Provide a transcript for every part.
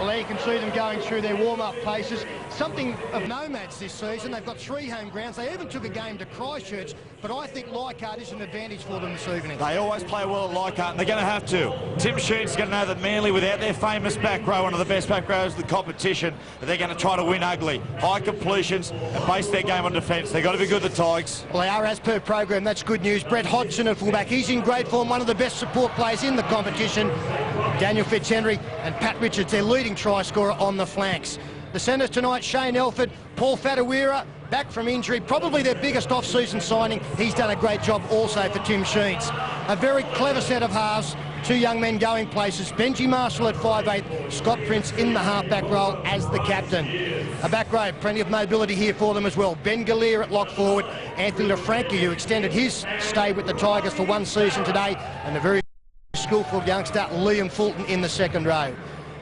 Well, there you can see them going through their warm-up paces. Something of nomads this season. They've got 3 home grounds. They even took a game to Christchurch, but I think Leichhardt is an advantage for them this evening. They always play well at Leichhardt, and they're going to have to. Tim Sheens is going to know that Manly, without their famous back row, one of the best back rows of the competition, they're going to try to win ugly. High completions and base their game on defence. They've got to be good, the Tigers. Well, they are as per program. That's good news. Brett Hodgson at fullback. He's in great form, one of the best support players in the competition. Daniel Fitzhenry and Pat Richards, their leading try scorer on the flanks. The centres tonight, Shane Elford, Paul Fatawira, back from injury, probably their biggest off-season signing. He's done a great job also for Tim Sheens. A very clever set of halves, 2 young men going places. Benji Marshall at 5'8", Scott Prince in the half-back role as the captain. A back row, plenty of mobility here for them as well. Ben Gallier at lock forward, Anthony LaFranchi, who extended his stay with the Tigers for 1 season today, and the very skillful youngster Liam Fulton in the second row.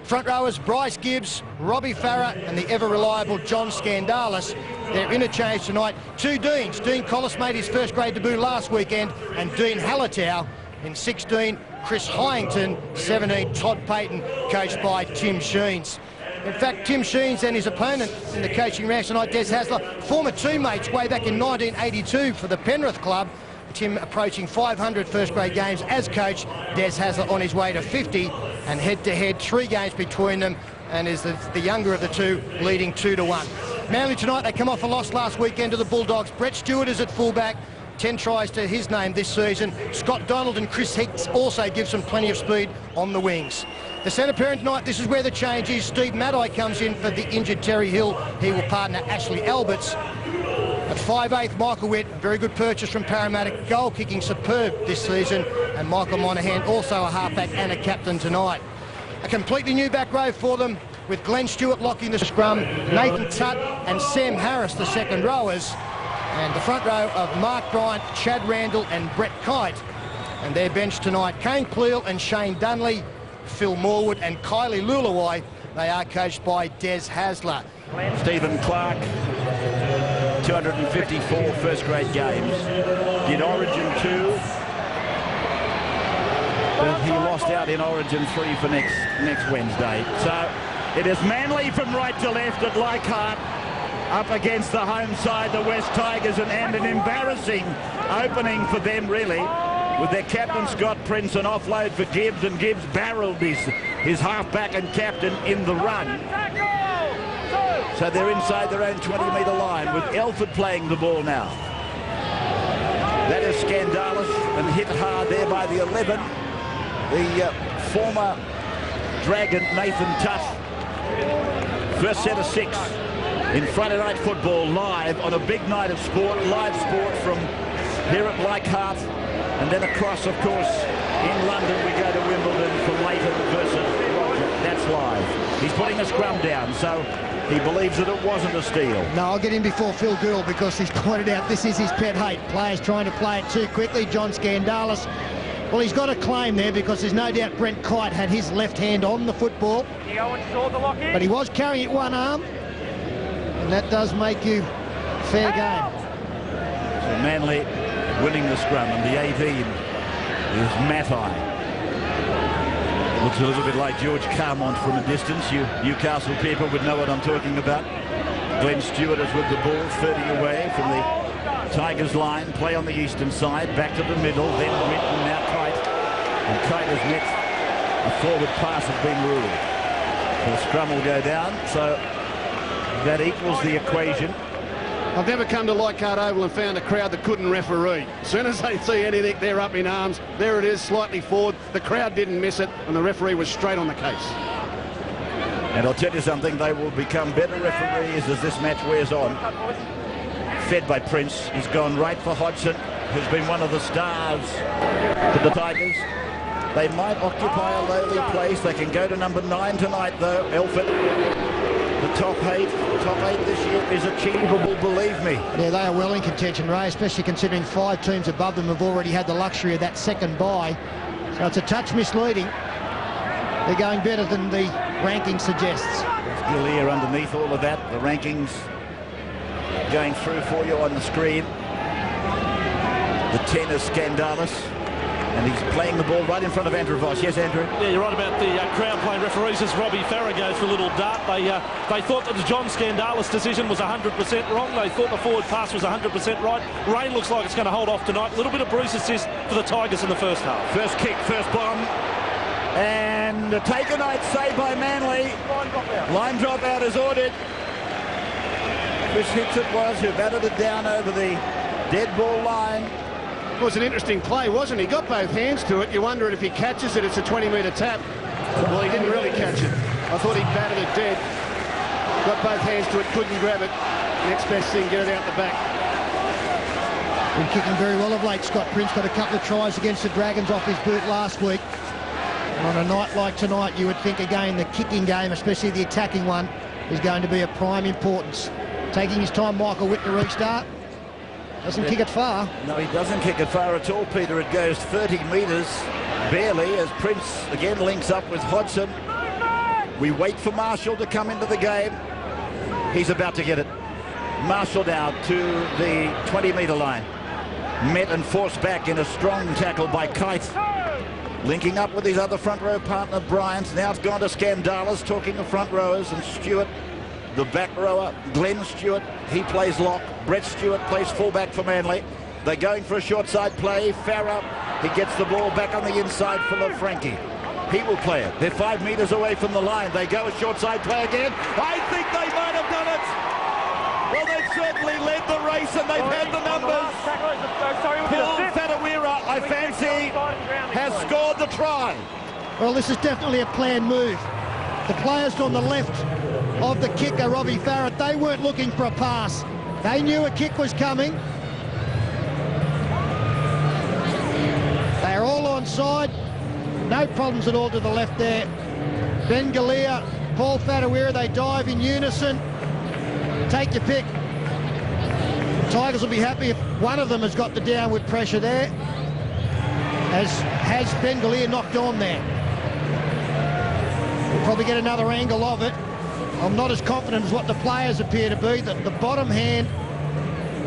Front rowers Bryce Gibbs, Robbie Farah and the ever-reliable John Skandalis. They're interchanged tonight. 2 Deans. Dean Collis made his first grade debut last weekend, and Dean Hallertau in 16, Chris Hyington, 17, Todd Payton, coached by Tim Sheens. In fact, Tim Sheens and his opponent in the coaching ranks tonight, Des Hasler, former teammates way back in 1982 for the Penrith club. Tim approaching 500 first-grade games as coach. Des Hasler on his way to 50, and head-to-head 3 games between them, and is the younger of the 2, leading 2-1. Manly tonight, they come off a loss last weekend to the Bulldogs. Brett Stewart is at fullback, 10 tries to his name this season. Scott Donald and Chris Hicks also gives them plenty of speed on the wings. The centre parent tonight, this is where the change is. Steve Maddai comes in for the injured Terry Hill. He will partner Ashley Alberts. At 5'8", Michael Witt, a very good purchase from Parramatta, goal-kicking superb this season, and Michael Monaghan, also a halfback and a captain tonight. A completely new back row for them, with Glenn Stewart locking the scrum, Nathan Tutt and Sam Harris, the second rowers, and the front row of Mark Bryant, Chad Randall and Brett Kite. And their bench tonight, Kane Cleal and Shane Dunley, Phil Morwood and Kylie Lulawai. They are coached by Des Hasler. Stephen Clark, 254 first-grade games, did Origin 2, but he lost out in Origin 3 for next Wednesday. So it is Manly from right to left at Leichhardt, up against the home side, the West Tigers, and an embarrassing opening for them, really, with their captain Scott Prince, an offload for Gibbs, and Gibbs barreled his halfback and captain in the run. So they're inside their own 20-metre line, with Elford playing the ball now. That is Skandalis, and hit hard there by the 11. The former Dragon, Nathan Tutt. First set of 6 in Friday Night Football live on a big night of sport, live sport from here at Leichhardt, and then across, of course, in London we go to Wimbledon for Leighton versus Roger. That's live. He's putting a scrum down, so he believes that it wasn't a steal. No, I'll get in before Phil Gould, because he's pointed out this is his pet hate. Players trying to play it too quickly. John Skandalis, well, he's got a claim there, because there's no doubt Brent Kite had his left hand on the football. But he was carrying it one arm, and that does make you fair game. So Manly winning the scrum, and the 18 is Matai. Looks a little bit like George Carmont from a distance. You Newcastle people would know what I'm talking about. Glenn Stewart is with the ball, 30 away from the Tigers line. Play on the eastern side, back to the middle, then Winton, now Kite. And Kite has met a forward pass has been ruled. So the scrum will go down, so that equals the equation. I've never come to Leichhardt Oval and found a crowd that couldn't referee. As soon as they see anything, they're up in arms. There it is, slightly forward. The crowd didn't miss it, and the referee was straight on the case. And I'll tell you something, they will become better referees as this match wears on. Fed by Prince, he's gone right for Hodgson, who's been one of the stars for the Tigers. They might occupy a lowly place. They can go to number 9 tonight, though. Elford. The top eight this year is achievable, believe me. Yeah, they are well in contention, Ray, especially considering 5 teams above them have already had the luxury of that second bye. So it's a touch misleading. They're going better than the ranking suggests. Still here underneath all of that, the rankings going through for you on the screen. The 10 is Skandalis, And he's playing the ball right in front of Andrew Voss. Yes, Andrew? Yeah, you're right about the crowd playing referees as Robbie Farah goes for a little dart. They thought that the John Scandalis decision was 100% wrong. They thought the forward pass was 100% right. Rain looks like it's going to hold off tonight. A little bit of Bruce assist for the Tigers in the first half. First kick, first bomb. And taken, I'd say, by Manly. Line drop out is ordered. Chris Hicks it was who batted it down over the dead ball line. It was an interesting play, wasn't he? Got both hands to it. You wonder if he catches it, it's a 20-metre tap. Well, he didn't really catch it. I thought he batted it dead. Got both hands to it, couldn't grab it. Next best thing, get it out the back. Been kicking very well of late. Scott Prince got a couple of tries against the Dragons off his boot last week. And on a night like tonight, you would think again the kicking game, especially the attacking one, is going to be of prime importance. Taking his time, Michael Witt to restart. Doesn't kick it far. No, he doesn't kick it far at all, Peter. It goes 30 metres, barely, as Prince again links up with Hodgson. We wait for Marshall to come into the game. He's about to get it. Marshall now to the 20-metre line. Met and forced back in a strong tackle by Kite. Linking up with his other front row partner, Bryant. Now it's gone to Scandalis, talking of front rowers, and Stewart, the back rower, Glenn Stewart, he plays lock. Brett Stewart plays fullback for Manly. They're going for a short side play. Farah, he gets the ball back on the inside for Frankie. He will play it. They're 5 metres away from the line. They go a short side play again. I think they might have done it. Well, they've certainly led the race and they've had the numbers. Paul Fatawira, I fancy, has scored the try. Well, this is definitely a planned move. The players on the left of the kicker, Robbie Farah, they weren't looking for a pass. They knew a kick was coming. They're all onside. No problems at all to the left there. Ben Galea, Paul Fatawira, they dive in unison. Take your pick. Tigers will be happy if one of them has got the downward pressure there, as has Ben Galea knocked on there. We'll probably get another angle of it. I'm not as confident as what the players appear to be. That the bottom hand,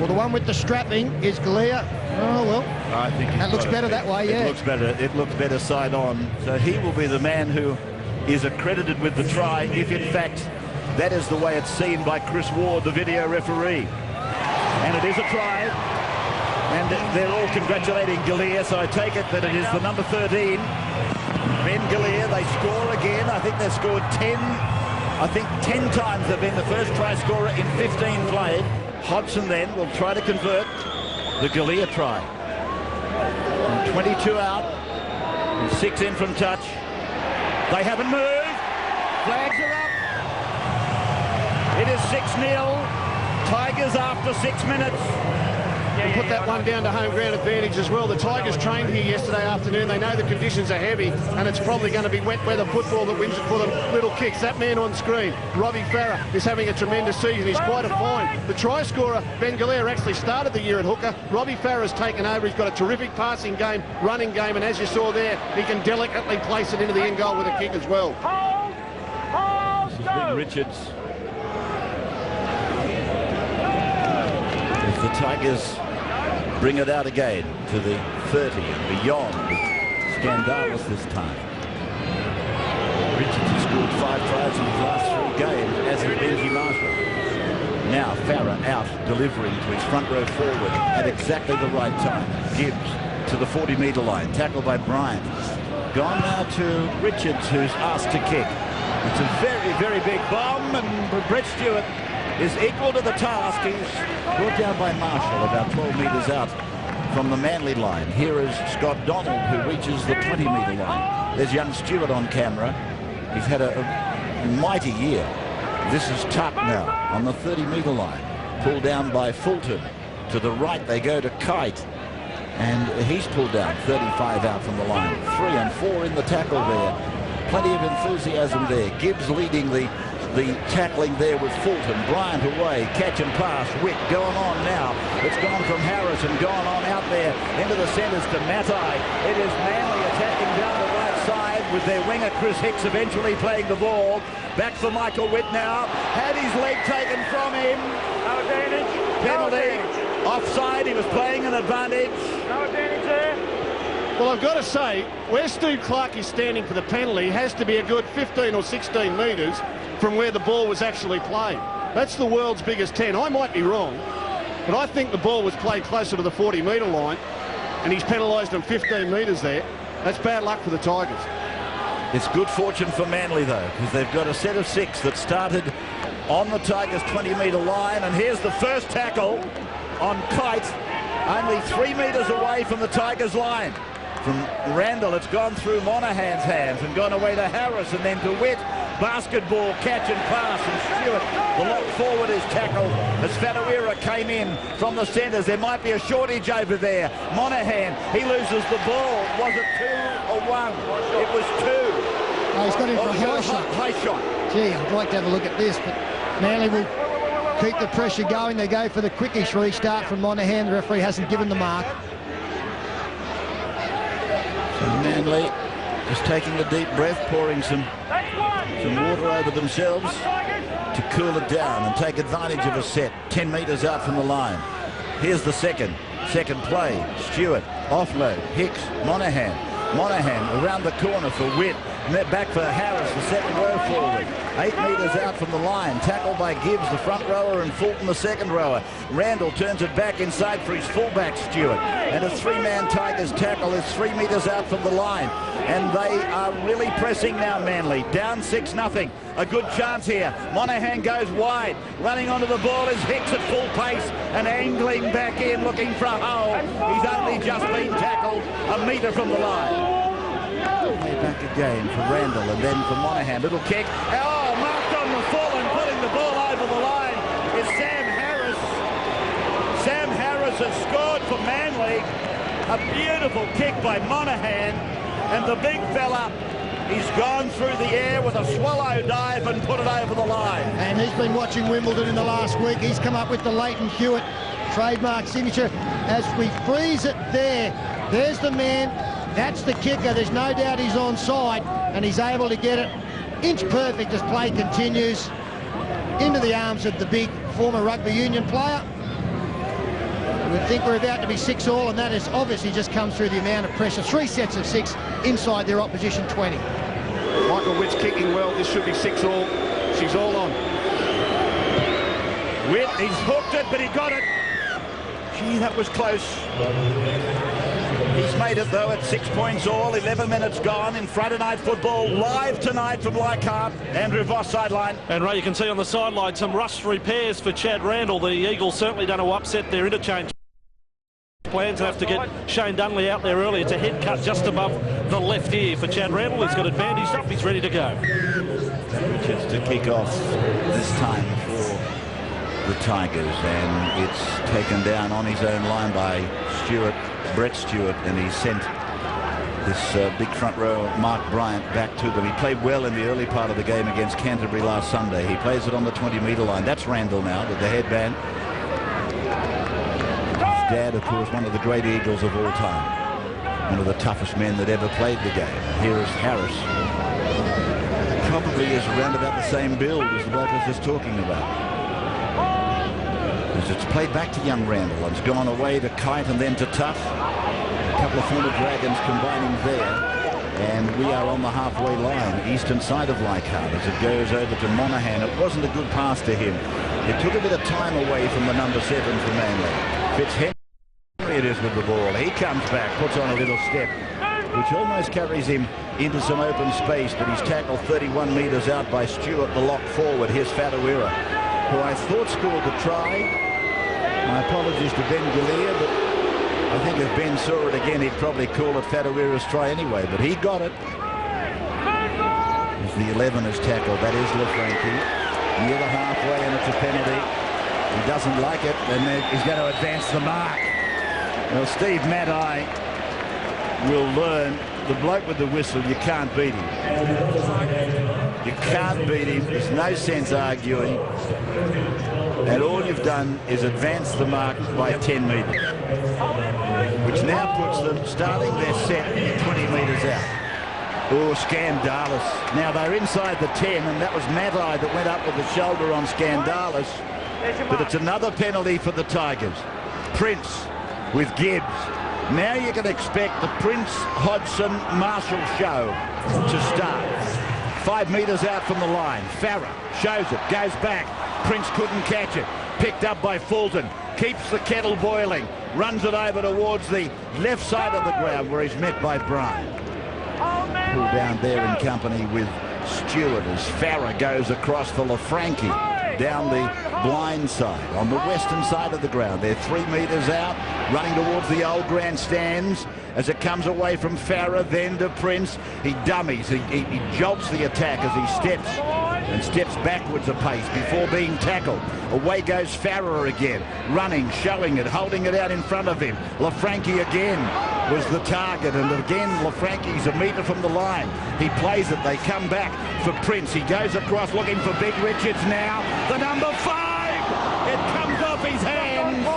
or the one with the strapping, is Galea. Oh, well, I think that looks better that way, yeah. It looks better. It looks better side on. So he will be the man who is accredited with the try, if in fact that is the way it's seen by Chris Ward, the video referee. And it is a try. And they're all congratulating Galea, so I take it that it is the number 13. Ben Galea, they score again. I think they've scored 10. I think 10 times they've been the first try scorer in 15 played. Hodgson then will try to convert the Galea try. And 22 out, and 6 in from touch. They haven't moved. Flags are up. It is 6-0. Tigers after 6 minutes. Put that one down to home ground advantage as well. The Tigers trained here yesterday afternoon. They know the conditions are heavy and it's probably going to be wet weather football that wins it for the little kicks. That man on screen, Robbie Farah, is having a tremendous season. He's quite a find. The try scorer, Ben Galea, actually started the year at hooker. Robbie Farah's taken over. He's got a terrific passing game, running game, and as you saw there, he can delicately place it into the end goal with a kick as well. This is Ben Richards. If the Tigers bring it out again to the 30 and beyond, Scandalis this time. Richards has scored 5 tries in his last 3 games, as has Benji Marshall. Now Farah out, delivering to his front row forward at exactly the right time. Gibbs to the 40-metre line, tackled by Bryant. Gone now to Richards, who's asked to kick. It's a very, very big bomb, and Brett Stewart is equal to the task. He's brought down by Marshall about 12 metres out from the Manly line. Here is Scott Donald, who reaches the 20-metre line. There's young Stewart on camera. He's had a mighty year. This is Tuck now on the 30-metre line. Pulled down by Fulton. To the right they go to Kite. And he's pulled down 35 out from the line. 3 and 4 in the tackle there. Plenty of enthusiasm there. Gibbs leading the tackling there with Fulton. Bryant away, catch and pass. Wick going on now. It's gone from Harris and gone on out there into the centres to Matai. It is Manly attacking down the right side with their winger Chris Hicks eventually playing the ball. Back for Michael Witt now. Had his leg taken from him. No advantage. Penalty. Offside. He was playing an advantage. No advantage there. Well, I've got to say, where Steve Clark is standing for the penalty has to be a good 15 or 16 metres from where the ball was actually played. That's the world's biggest 10. I might be wrong, but I think the ball was played closer to the 40-metre line, and he's penalised him 15 metres there. That's bad luck for the Tigers. It's good fortune for Manly, though, because they've got a set of 6 that started on the Tigers' 20-metre line, and here's the first tackle on Kite, only 3 metres away from the Tigers' line. From Randall, it's gone through Monaghan's hands and gone away to Harris and then to Witt. Basketball, catch and pass, and Stewart, the lock forward, is tackled as Fadawira came in from the centres. There might be a shortage over there. Monaghan, he loses the ball. Was it 2 or 1? It was 2. Oh, he's got him for a high shot. High shot. Gee, I'd like to have a look at this, but Manly will keep the pressure going. They go for the quickish restart from Monaghan. The referee hasn't given the mark. So Manly just taking a deep breath, pouring some water over themselves to cool it down and take advantage of a set 10 metres out from the line. Here's the second play. Stewart, offload, Hicks, Monaghan around the corner for Witt. Back for Harris, the second row forward. 8 metres out from the line. Tackled by Gibbs, the front rower, and Fulton, the second rower. Randall turns it back inside for his fullback, Stewart. And a 3-man Tigers tackle is 3 metres out from the line. And they are really pressing now, Manly. Down 6-0. A good chance here. Monaghan goes wide. Running onto the ball is Hicks at full pace and angling back in, looking for a hole. He's only just been tackled a metre from the line. Back again for Randall and then for Monaghan. Little kick. Oh, marked on the full and putting the ball over the line is Sam Harris. Sam Harris has scored for Manly. A beautiful kick by Monaghan. And the big fella, he's gone through the air with a swallow dive and put it over the line. And he's been watching Wimbledon in the last week. He's come up with the Leighton Hewitt trademark signature. As we freeze it there, there's the man. That's the kicker. There's no doubt he's onside, and he's able to get it inch perfect as play continues into the arms of the big former rugby union player. We think we're about to be 6-all, and that has obviously just come through the amount of pressure. 3 sets of 6 inside their opposition 20. Michael Witt's kicking well. This should be 6-all. She's all on. Witt, he's hooked it, but he got it. Gee, that was close. He's made it, though, at 6 points all. 11 minutes gone in Friday Night Football. Live tonight from Leichhardt. Andrew Voss, sideline. And Ray, you can see on the sideline some rust repairs for Chad Randall. The Eagles certainly don't want to upset their interchange plans and have to get Shane Dunley out there early. It's a head cut just above the left ear for Chad Randall. He's got advantage up. He's ready to go. Richards to kick off this time for the Tigers, and it's taken down on his own line by Brett Stewart, and he sent this big front row Mark Bryant back to them. He played well in the early part of the game against Canterbury last Sunday. He plays it on the 20-metre line. That's Randall now with the headband. His dad, of course, one of the great Eagles of all time, one of the toughest men that ever played the game. Here is Harris. Probably is around about the same build as the bloke I was just talking about. As it's played back to young Randall, and it's gone away to Kite and then to Tuff. A couple of former Dragons combining there, and we are on the halfway line, eastern side of Leichhardt, as it goes over to Monaghan. It wasn't a good pass to him. It took a bit of time away from the number 7 for Manly. Fitzhenry it is with the ball. He comes back, puts on a little step, which almost carries him into some open space, but he's tackled 31 metres out by Stewart, the lock forward. Here's Fadawira, who I thought scored the try. My apologies to Ben Galea, but I think if Ben saw it again, he'd probably call it Fadawira's try anyway, but he got it. As the 11 is tackled, that is LaFranchi. Near the halfway, and it's a penalty. He doesn't like it, and then he's going to advance the mark. Well, Steve Maddai will learn, the bloke with the whistle, you can't beat him. You can't beat him. There's no sense arguing. And all you've done is advance the mark by 10 metres, which now puts them starting their set 20 metres out. Oh, Scandalis. Now they're inside the 10, and that was Maddai that went up with the shoulder on Scandalis. But it's another penalty for the Tigers. Prince with Gibbs. Now you can expect the Prince Hodgson Marshall show to start. 5 metres out from the line. Farah shows it, goes back. Prince couldn't catch it. Picked up by Fulton. Keeps the kettle boiling. Runs it over towards the left side of the ground where he's met by Bryant. Pulled down there in company with Stewart as Farah goes across for Lafranchi down the blind side on the western side of the ground. They're 3 metres out, running towards the old grandstands as it comes away from Farah, then to Prince. He dummies, he jolts the attack as he steps backwards a pace before being tackled. Away goes Farah again, running, showing it, holding it out in front of him. Lafranchi again was the target, and again Lafranchi's a metre from the line. He plays it, they come back for Prince. He goes across looking for Big Richards now. The number 5! It comes off his hands.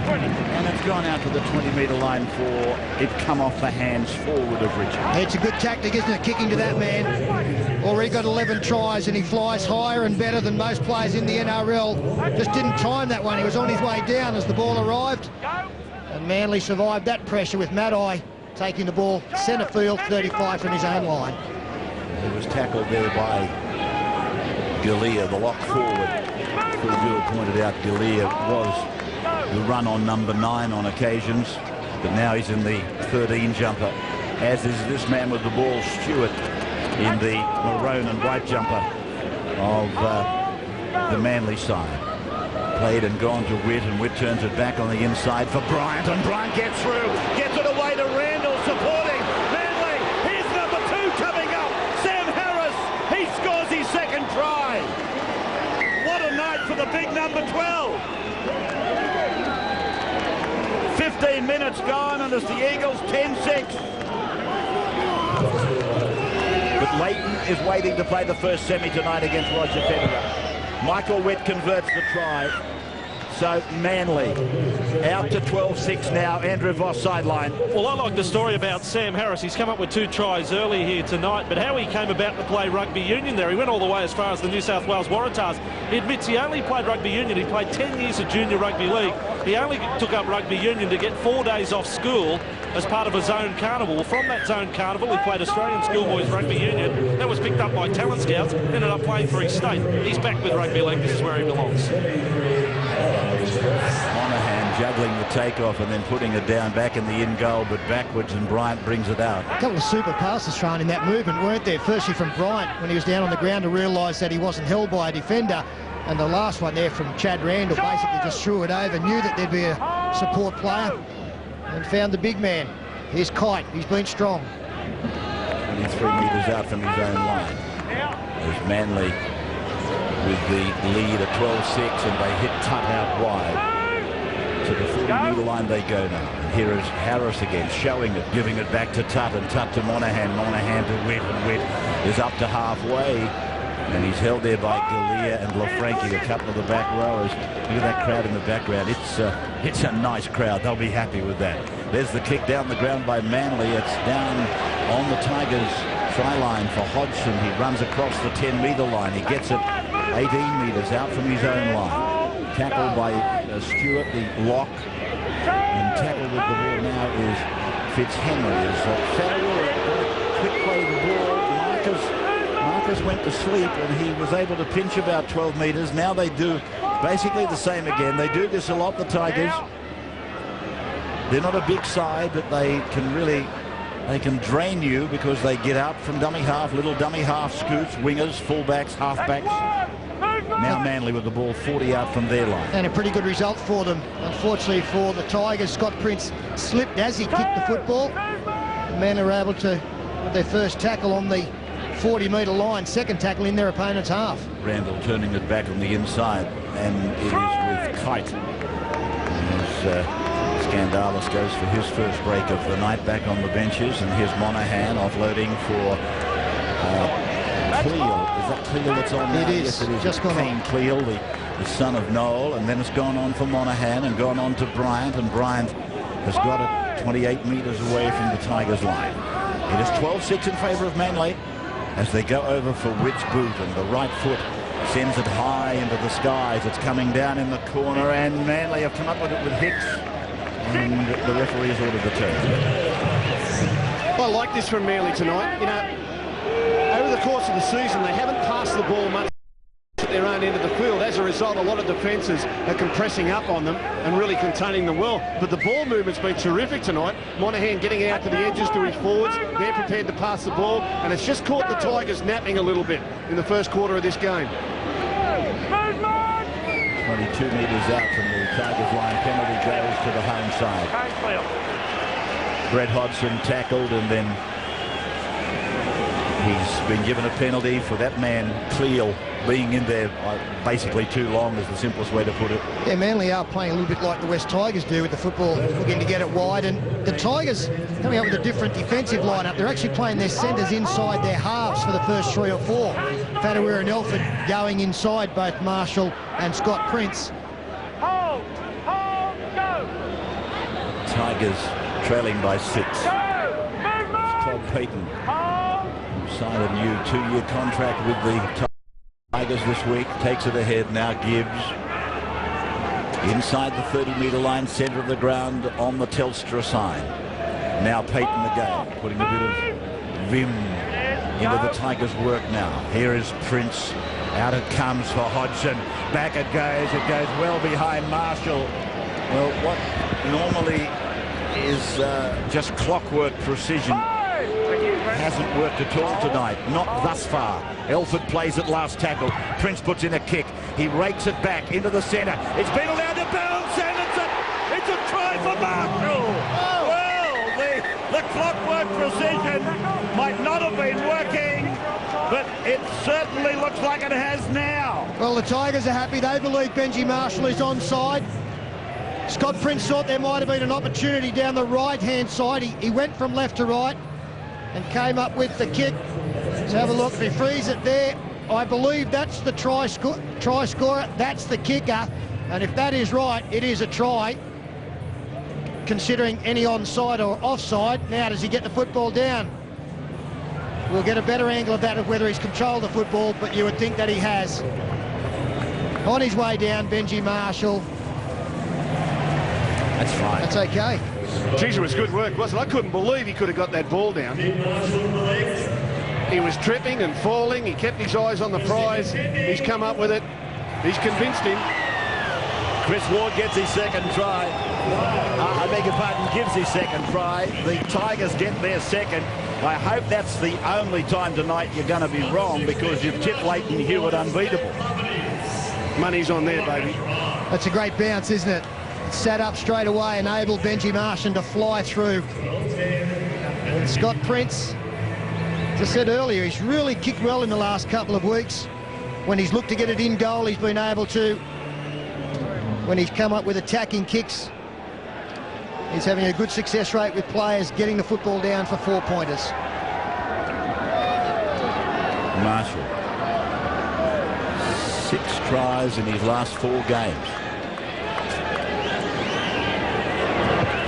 And it's gone out to the 20-metre line for it come off the hands forward of Richards. It's a good tactic, isn't it, kicking to that man. Already got 11 tries and he flies higher and better than most players in the NRL. Just didn't time that one. He was on his way down as the ball arrived. And Manly survived that pressure with Maddai taking the ball centre field, 35 from his own line. He was tackled there by Galea, the lock forward. Phil Dewar pointed out Galea was the run on number 9 on occasions, but now he's in the 13 jumper, as is this man with the ball, Stewart, in the maroon and white jumper of the Manly side. Played and gone to Witt, and Witt turns it back on the inside for Bryant, and Bryant gets through, gets it away to Randall, supporting Manly. Here's number 2 coming up, Sam Harris. He scores his second try. What a night for the big number 12. 15 minutes gone, and it's the Eagles 10-6. But Leighton is waiting to play the first semi tonight against Roger Federer. Michael Witt converts the try. So Manly out to 12-6 now. Andrew Voss sideline. Well, I like the story about Sam Harris. He's come up with 2 tries early here tonight, but how he came about to play rugby union there. He went all the way as far as the New South Wales Waratahs. He admits he only played rugby union. He played 10 years of junior rugby league. He only took up rugby union to get 4 days off school as part of a zone carnival. From that zone carnival, he played Australian schoolboys rugby union. That was picked up by talent scouts, ended up playing for his state. He's back with rugby league. This is where he belongs. Monahan juggling the takeoff and then putting it down back in the in goal, but backwards, and Bryant brings it out. A couple of super passes thrown in that movement, weren't there? Firstly from Bryant when he was down on the ground to realise that he wasn't held by a defender, and the last one there from Chad Randall basically just threw it over, knew that there'd be a support player and found the big man. Here's Kite, he's been strong. 23 metres out from his own line. There's Manly with the lead at 12-6, and they hit Tutt out wide. To the 40-metre line they go now. And here is Harris again, showing it, giving it back to Tutt, and Tutt to Monahan. Monahan to Witt, and Witt is up to halfway. And he's held there by Galea and Lafranchi, a couple of the back rowers. Look at that crowd in the background. It's a nice crowd. They'll be happy with that. There's the kick down the ground by Manly. It's down on the Tigers' try line for Hodgson. He runs across the 10-metre line. He gets it 18 metres out from his own line. Tackled by Stewart, the lock. And tackled with the ball now is Fitzhenry. As Farrell, quick play the ball. Marcus went to sleep, and he was able to pinch about 12 metres. Now they do basically the same again. They do this a lot, the Tigers. They're not a big side, but they can drain you because they get out from dummy half, little dummy half scoots, wingers, fullbacks, halfbacks. Now Manly with the ball 40 out from their line. And a pretty good result for them. Unfortunately for the Tigers, Scott Prince slipped as he kicked the football. The men are able to, with their first tackle on the 40-metre line, second tackle in their opponent's half. Randall turning it back on the inside, and it is with Kite. As Skandalis goes for his first break of the night back on the benches, and here's Monahan offloading for Cleal. Is that Cleal that's on now? It is. Yes, it is. Just gone on. Cleal, the son of Noel, and then it's gone on for Monahan and gone on to Bryant, and Bryant has got it 28 metres away from the Tigers' line. It is 12-6 in favour of Manly as they go over for Witt's boot, and the right foot sends it high into the skies. It's coming down in the corner, and Manly have come up with it with Hicks. And the referee has ordered the turn. I like this from Manly tonight. You know, over the course of the season, they haven't passed the ball much at their own end of the field. As a result, a lot of defences are compressing up on them and really containing them well. But the ball movement's been terrific tonight. Monahan getting out to the edges to his forwards. They're prepared to pass the ball, and it's just caught the Tigers napping a little bit in the first quarter of this game. 22 metres out from the Tigers line. Penalty goes to the home side. Brett Hodgson tackled, and then he's been given a penalty for that man, Cleal, being in there basically too long is the simplest way to put it. Yeah, Manly are playing a little bit like the West Tigers do with the football, looking to get it wide, and the Tigers coming up with a different defensive lineup. They're actually playing their centres inside their halves for the first 3 or 4. Fatawira and Elford going inside both Marshall and Scott Prince. Tigers trailing by 6. Todd Payton, who signed a new 2-year contract with the Tigers this week, takes it ahead. Now Gibbs inside the 30-metre line, centre of the ground on the Telstra sign. Now Payton again, putting a bit of vim into the Tigers' work now. Here is Prince. Out it comes for Hodgson. Back it goes. It goes well behind Marshall. Well, what normally is just clockwork precision hasn't worked at all tonight. Not thus far. Elford plays it last tackle. Prince puts in a kick. He rakes it back into the centre. It's been allowed to bounce, and it's a try for Marshall. Well, the clockwork precision might not have been working, but it certainly looks like it has now. Well, the Tigers are happy. They believe Benji Marshall is onside. Scott Prince thought there might have been an opportunity down the right-hand side. He went from left to right and came up with the kick. Let's have a look. If he frees it there, I believe that's the try scorer. That's the kicker. And if that is right, it is a try, considering any onside or offside. Now, does he get the football down? We'll get a better angle of that, of whether he's controlled the football, but you would think that he has. On his way down, Benji Marshall. That's fine. That's okay. Geez, it was good work, wasn't it? I couldn't believe he could have got that ball down. He was tripping and falling. He kept his eyes on the prize. He's come up with it. He's convinced him. Chris Ward gets his second try. I beg your pardon, gives his second try. The Tigers get their second. I hope that's the only time tonight you're going to be wrong, because you've tipped Leighton Hewitt unbeatable. Money's on there, baby. That's a great bounce, isn't it? Sat up straight away, enabled Benji Marshall to fly through. And Scott Prince, as I said earlier, he's really kicked well in the last couple of weeks. When he's looked to get it in goal, he's been able to. When he's come up with attacking kicks, he's having a good success rate with players getting the football down for 4-pointers. Marshall, 6 tries in his last 4 games.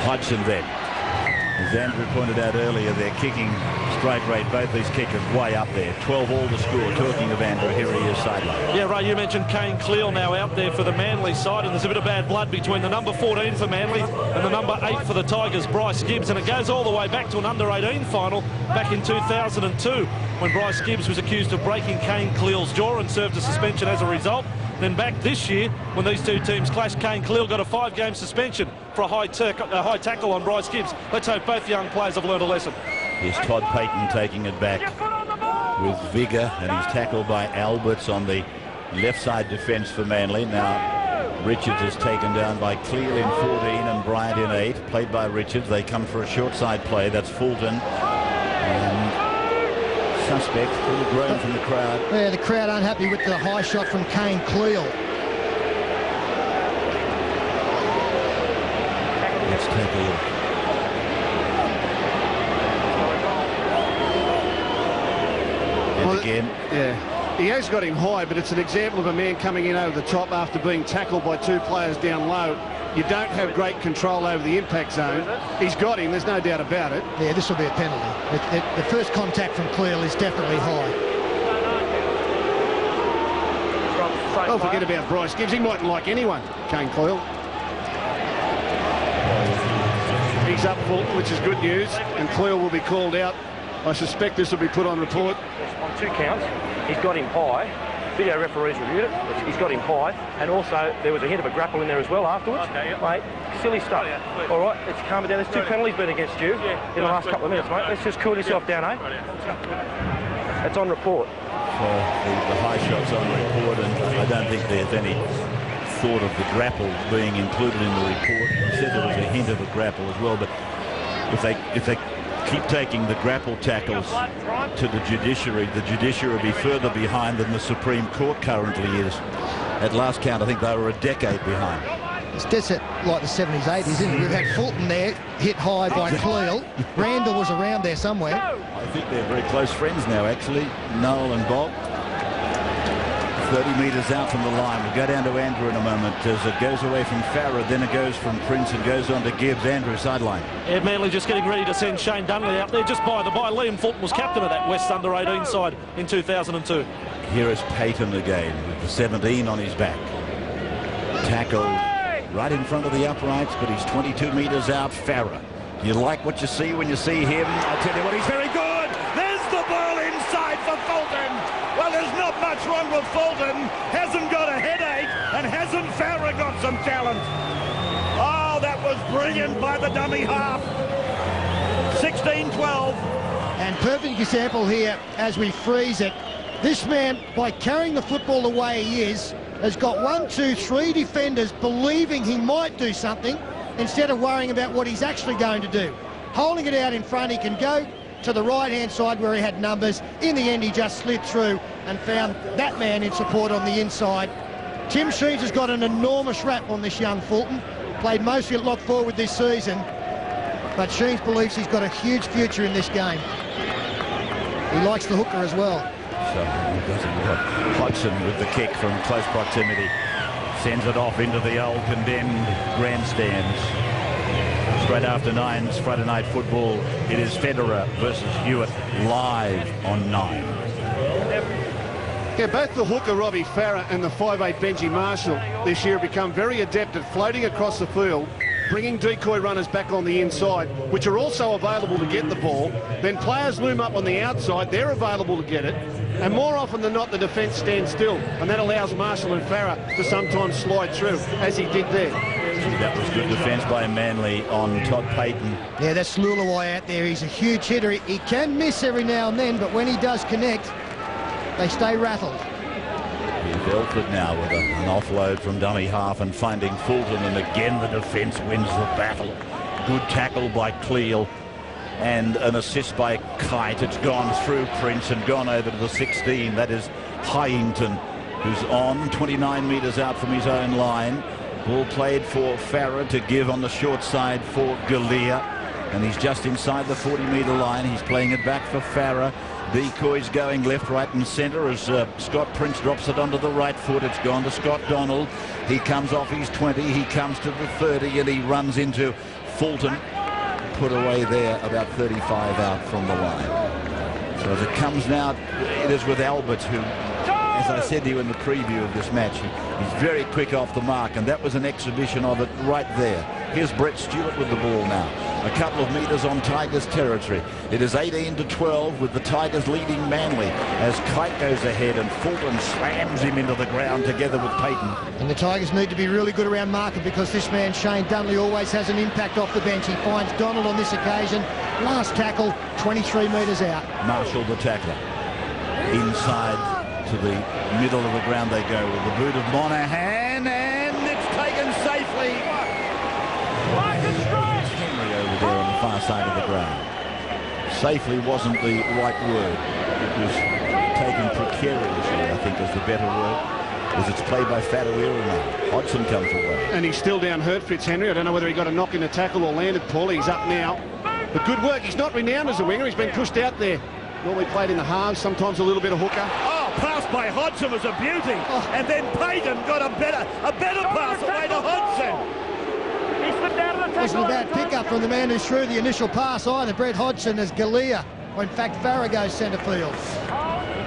Hodgson then. As Andrew pointed out earlier, their kicking strike rate, both these kickers way up there. 12 all to score. Talking of Andrew, here he is sideline. Yeah, Ray, you mentioned Kane Cleal now out there for the Manly side, and there's a bit of bad blood between the number 14 for Manly and the number 8 for the Tigers, Bryce Gibbs, and it goes all the way back to an under-18 final back in 2002 when Bryce Gibbs was accused of breaking Kane Cleal's jaw and served a suspension as a result. Then back this year, when these two teams clashed, Kane Cleal got a 5-game suspension for a high tackle on Bryce Gibbs. Let's hope both young players have learned a lesson. Here's Todd Payton taking it back with vigour, and he's tackled by Alberts on the left side defence for Manly. Now Richards is taken down by Cleal in 14 and Bryant in 8. Played by Richards. They come for a short side play. That's Fulton. And suspect, little groan from the crowd. Yeah, the crowd unhappy with the high shot from Kane Cleal. Let's take a look. And again. Yeah, he has got him high, but it's an example of a man coming in over the top after being tackled by 2 players down low. You don't have great control over the impact zone. He's got him, there's no doubt about it. Yeah, this will be a penalty. The first contact from Cleal is definitely high. Don't forget about Bryce Gibbs. He mightn't like anyone, Kane Cleal. He's up full, which is good news, and Cleo will be called out. I suspect this will be put on report. On 2 counts, he's got him high. Video referees reviewed it. He's got him high, and also there was a hint of a grapple in there as well afterwards. Okay, yep. Mate, silly stuff. All right, let's calm it down. There's 2 penalties been against you in the last couple of minutes, mate. Let's just cool yourself down, eh? That's on report. So the high shot's on report, and I don't think there's any thought of the grapple being included in the report. He said there was a hint of a grapple as well, but if they keep taking the grapple tackles to the judiciary will be further behind than the Supreme Court currently is. At last count, I think they were a decade behind. It's just like the 70s, 80s, isn't it? We've had Fulton there, hit high by Cleo. Randall was around there somewhere. I think they're very close friends now, actually, Noel and Bob. 30 metres out from the line. We'll go down to Andrew in a moment as it goes away from Farah, then it goes from Prince and goes on to Gibbs. Andrew, sideline. Yeah, Manly just getting ready to send Shane Dunley out there. Just by the by, Liam Fulton was captain of that West under-18 side in 2002. Here is Payton again with the 17 on his back. Tackle right in front of the uprights, but he's 22 metres out. Farah. You like what you see when you see him? I tell you what, he's very good. There's the ball inside for Fulton. Well, there's not much wrong with Fulton. Hasn't got a headache, and hasn't Farah got some talent? Oh, that was brilliant by the dummy half. 16-12. And perfect example here as we freeze it. This man, by carrying the football the way he is, has got 1, 2, 3 defenders believing he might do something instead of worrying about what he's actually going to do. Holding it out in front, he can go to the right-hand side where he had numbers. In the end, he just slid through and found that man in support on the inside. Tim Sheens has got an enormous rap on this young Fulton. Played mostly at lock forward this season, but Sheens believes he's got a huge future in this game. He likes the hooker as well. So Hodgson with the kick from close proximity. Sends it off into the old condemned grandstands. Straight after 9's Friday Night Football, it is Federer versus Hewitt live on 9. Yeah, both the hooker Robbie Farah and the 5'8 Benji Marshall this year have become very adept at floating across the field, bringing decoy runners back on the inside, which are also available to get the ball. Then players loom up on the outside, they're available to get it, and more often than not the defence stands still, and that allows Marshall and Farah to sometimes slide through, as he did there. That was good defence by Manly on Todd Payton. Yeah, that's Lulawai out there. He's a huge hitter. He can miss every now and then, but when he does connect, they stay rattled. He's Elford now with an offload from dummy half and finding Fulton, and again the defence wins the battle. Good tackle by Cleal and an assist by Kite. It's gone through Prince and gone over to the 16. That is Hyington, who's on 29 metres out from his own line. Ball played for Farah to give on the short side for Galea, and he's just inside the 40-metre line. He's playing it back for Farah. Decoys going left, right and centre as Scott Prince drops it onto the right foot. It's gone to Scott Donald. He comes off his 20. He comes to the 30 and he runs into Fulton. Put away there about 35 out from the line. So as it comes now, it is with Albert, who, as I said to you in the preview of this match, he's very quick off the mark, and that was an exhibition of it right there. Here's Brett Stewart with the ball now. A couple of metres on Tigers territory. It is 18-12 with the Tigers leading Manly as Kite goes ahead and Fulton slams him into the ground together with Payton. And the Tigers need to be really good around marker because this man, Shane Dunley, always has an impact off the bench. He finds Donald on this occasion. Last tackle, 23 metres out. Marshall the tackler. Inside to the middle of the ground they go with the boot of Monahan, and it's taken safely. Henry over there on the far side of the ground. Safely wasn't the right word. It was taken precariously, I think, is the better word, as it's played by Fatuira now. Hodgson comes away. And he's still down hurt, Fitzhenry. I don't know whether he got a knock in the tackle or landed poorly. He's up now. But good work. He's not renowned as a winger. He's been pushed out there. Normally played in the halves, sometimes a little bit of hooker. Oh, pass by Hodgson was a beauty. Oh. And then Payton got a better pass away to Hodgson. Wasn't a bad pickup from the man who threw the initial pass either, Brett Hodgson, as Galea, when in fact Farah goes centre field.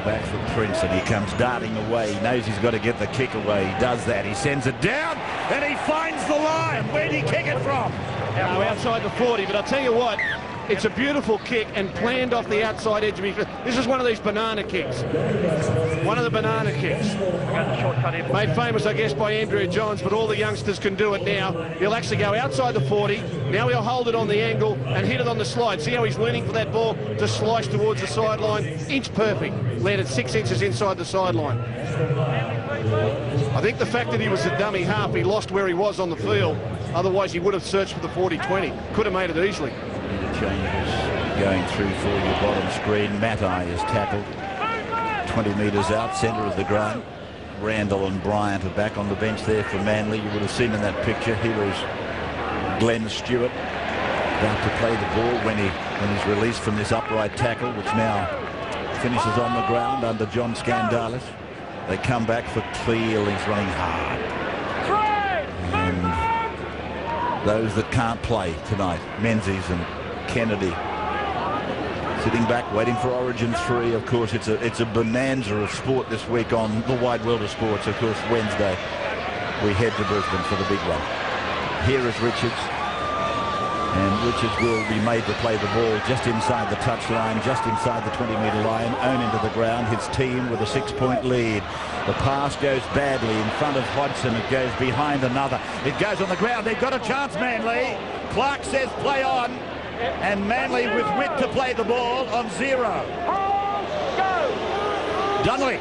Back for Prince, and he comes darting away. He knows he's got to get the kick away. He does that. He sends it down, and he finds the line. Where'd he kick it from? Outside the 40, but I'll tell you what, it's a beautiful kick and planned off the outside edge of me. This is one of these banana kicks. One of the banana kicks. Made famous, I guess, by Andrea Johns, but all the youngsters can do it now. He'll actually go outside the 40. Now he'll hold it on the angle and hit it on the slide. See how he's leaning for that ball to slice towards the sideline? Inch perfect. Landed 6 inches inside the sideline. I think the fact that he was a dummy half, he lost where he was on the field. Otherwise, he would have searched for the 40-20. Could have made it easily. Changes going through for your bottom screen. Matai is tackled 20 metres out, centre of the ground. Randall and Bryant are back on the bench there for Manly. You would have seen in that picture, here is Glenn Stewart about to play the ball when he's released from this upright tackle, which now finishes on the ground under John Skandalis. They come back for Cleal. He's running hard. And those that can't play tonight, Menzies and Kennedy, sitting back waiting for Origin 3. Of course, it's a bonanza of sport this week on the wide world of sports. Of course, Wednesday we head to Brisbane for the big one. Here is Richards, and Richards will be made to play the ball just inside the touchline, just inside the 20-metre line, own into the ground. His team with a 6-point lead. The pass goes badly in front of Hodgson. It goes behind another. It goes on the ground. They've got a chance, Manly. Clark says play on. And Manly with wit to play the ball on 0. Dunley,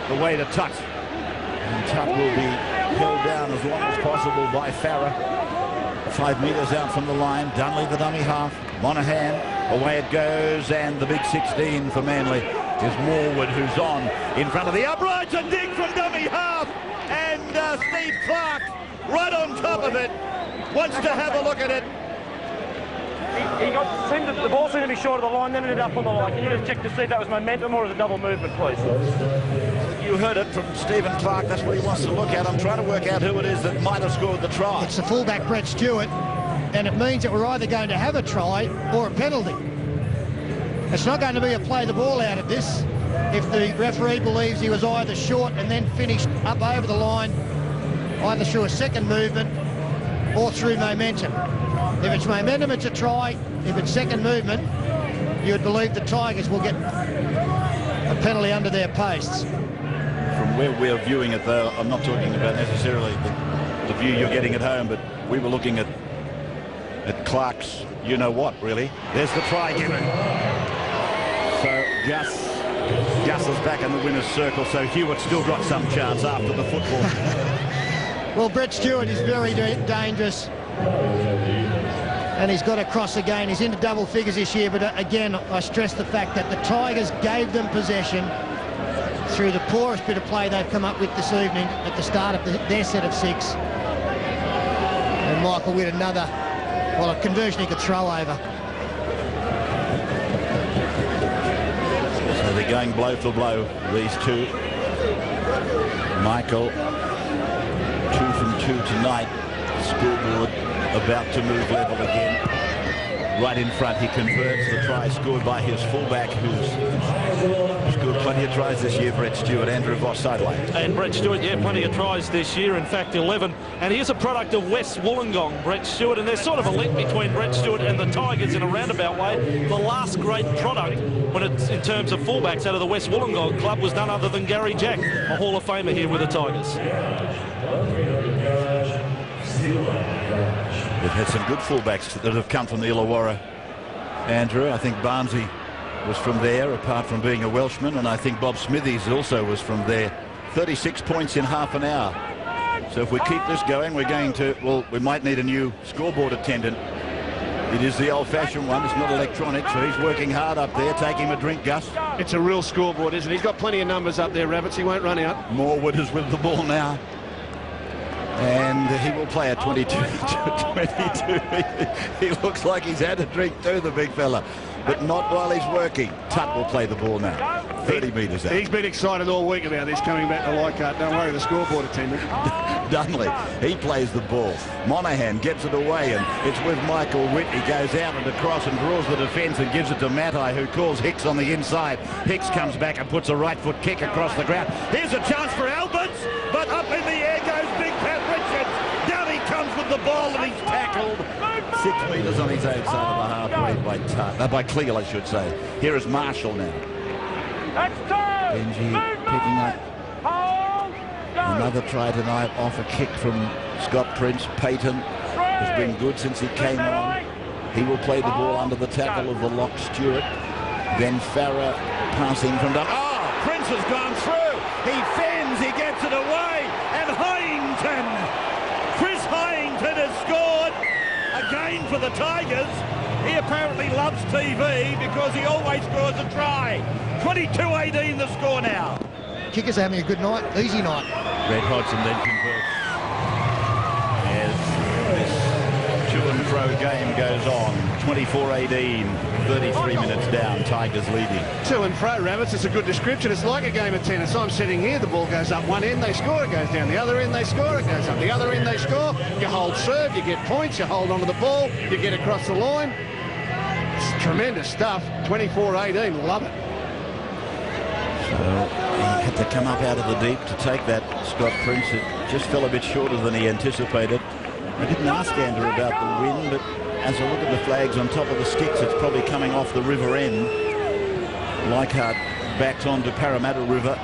the way to Tutt. And Tutt will be held down as long as possible by Farah. 5 metres out from the line. Dunley, the dummy half. Monahan, away it goes. And the big 16 for Manly is Morwood, who's on in front of the uprights. A dig from dummy half. And Steve Clark right on top of it. Wants to have a look at it. The ball seemed to be short of the line, then ended up on the line. Can you just check to see if that was momentum or was it double movement, please? You heard it from Stephen Clark. That's what he wants to look at. I'm trying to work out who it is that might have scored the try. It's the fullback Brett Stewart, and it means that we're either going to have a try or a penalty. It's not going to be a play the ball out of this if the referee believes he was either short and then finished up over the line, either through a second movement or through momentum. If it's momentum, it's a try. If it's second movement, you would believe the Tigers will get a penalty under their posts. From where we're viewing it, though, I'm not talking about necessarily the view you're getting at home, but we were looking at Clark's you-know-what, really. There's the try given. So Gus is back in the winner's circle, so Hewitt still got some chance after the football. Well, Brett Stewart is very dangerous. And he's got to cross again. He's into double figures this year, but again, I stress the fact that the Tigers gave them possession through the poorest bit of play they've come up with this evening at the start of their set of 6. And Michael with another, well, a conversion he could throw over. So they're going blow for blow, these two. Michael, 2 from 2 tonight. Scoreboard about to move level again. Right in front, he converts the try scored by his fullback, who's scored plenty of tries this year, Brett Stewart. Andrew Voss sideline. And Brett Stewart, yeah, plenty of tries this year, in fact 11. And he is a product of West Wollongong, Brett Stewart, and there's sort of a link between Brett Stewart and the Tigers in a roundabout way. The last great product, when it's in terms of fullbacks out of the West Wollongong club, was none other than Gary Jack, a Hall of Famer here with the Tigers. They've had some good fullbacks that have come from the Illawarra, Andrew. I think Barnesy was from there, apart from being a Welshman, and I think Bob Smithies also was from there. 36 points in half an hour. So if we keep this going, we're going to, well, we might need a new scoreboard attendant. It is the old-fashioned one. It's not electronic, so he's working hard up there. Take him a drink, Gus. It's a real scoreboard, isn't it? He's got plenty of numbers up there, Rabbits. He won't run out. Morwood is with the ball now. And he will play at 22. He looks like he's had a drink too, the big fella. but not while he's working. Tutt will play the ball now. 30 metres out. He's been excited all week about this coming back to Leichhardt. Don't worry, the scoreboard attendant. Dunley, he plays the ball. Monahan gets it away, and it's with Michael Witt. He goes out and across and draws the defence and gives it to Matai, who calls Hicks on the inside. Hicks comes back and puts a right foot kick across the ground. Here's a chance for Alberts, but up in the air goes Big Pat Richards. Down he comes with the ball, and he's tackled 6 metres on his own side of the halfway by Cleal, I should say. Here is Marshall now. Benji picking up another try tonight off a kick from Scott Prince. Payton has been good since he came on. He will play the ball under the tackle of the lock Stewart. Then Farah passing from down. Oh, Prince has gone through. He fends, he gets it away. And Hyington, Chris Hyington has scored again for the Tigers. He apparently loves TV because he always scores a try. 22-18 the score now. Kickers having a good night, easy night. Red Hodgson then converts as this to-and-fro game goes on. 24-18, 33 minutes down, Tigers leading. To and fro, Rabbits, it's a good description. It's like a game of tennis. I'm sitting here, the ball goes up one end, they score, it goes down the other end, they score, it goes up the other end, they score. You hold serve, you get points, you hold onto the ball, you get across the line. It's tremendous stuff. 24-18, love it. So he had to come up out of the deep to take that. Scott Prince, it just fell a bit shorter than he anticipated. I didn't ask Andrew about the wind, but as I look at the flags on top of the sticks, it's probably coming off the river end. Leichhardt backed onto Parramatta River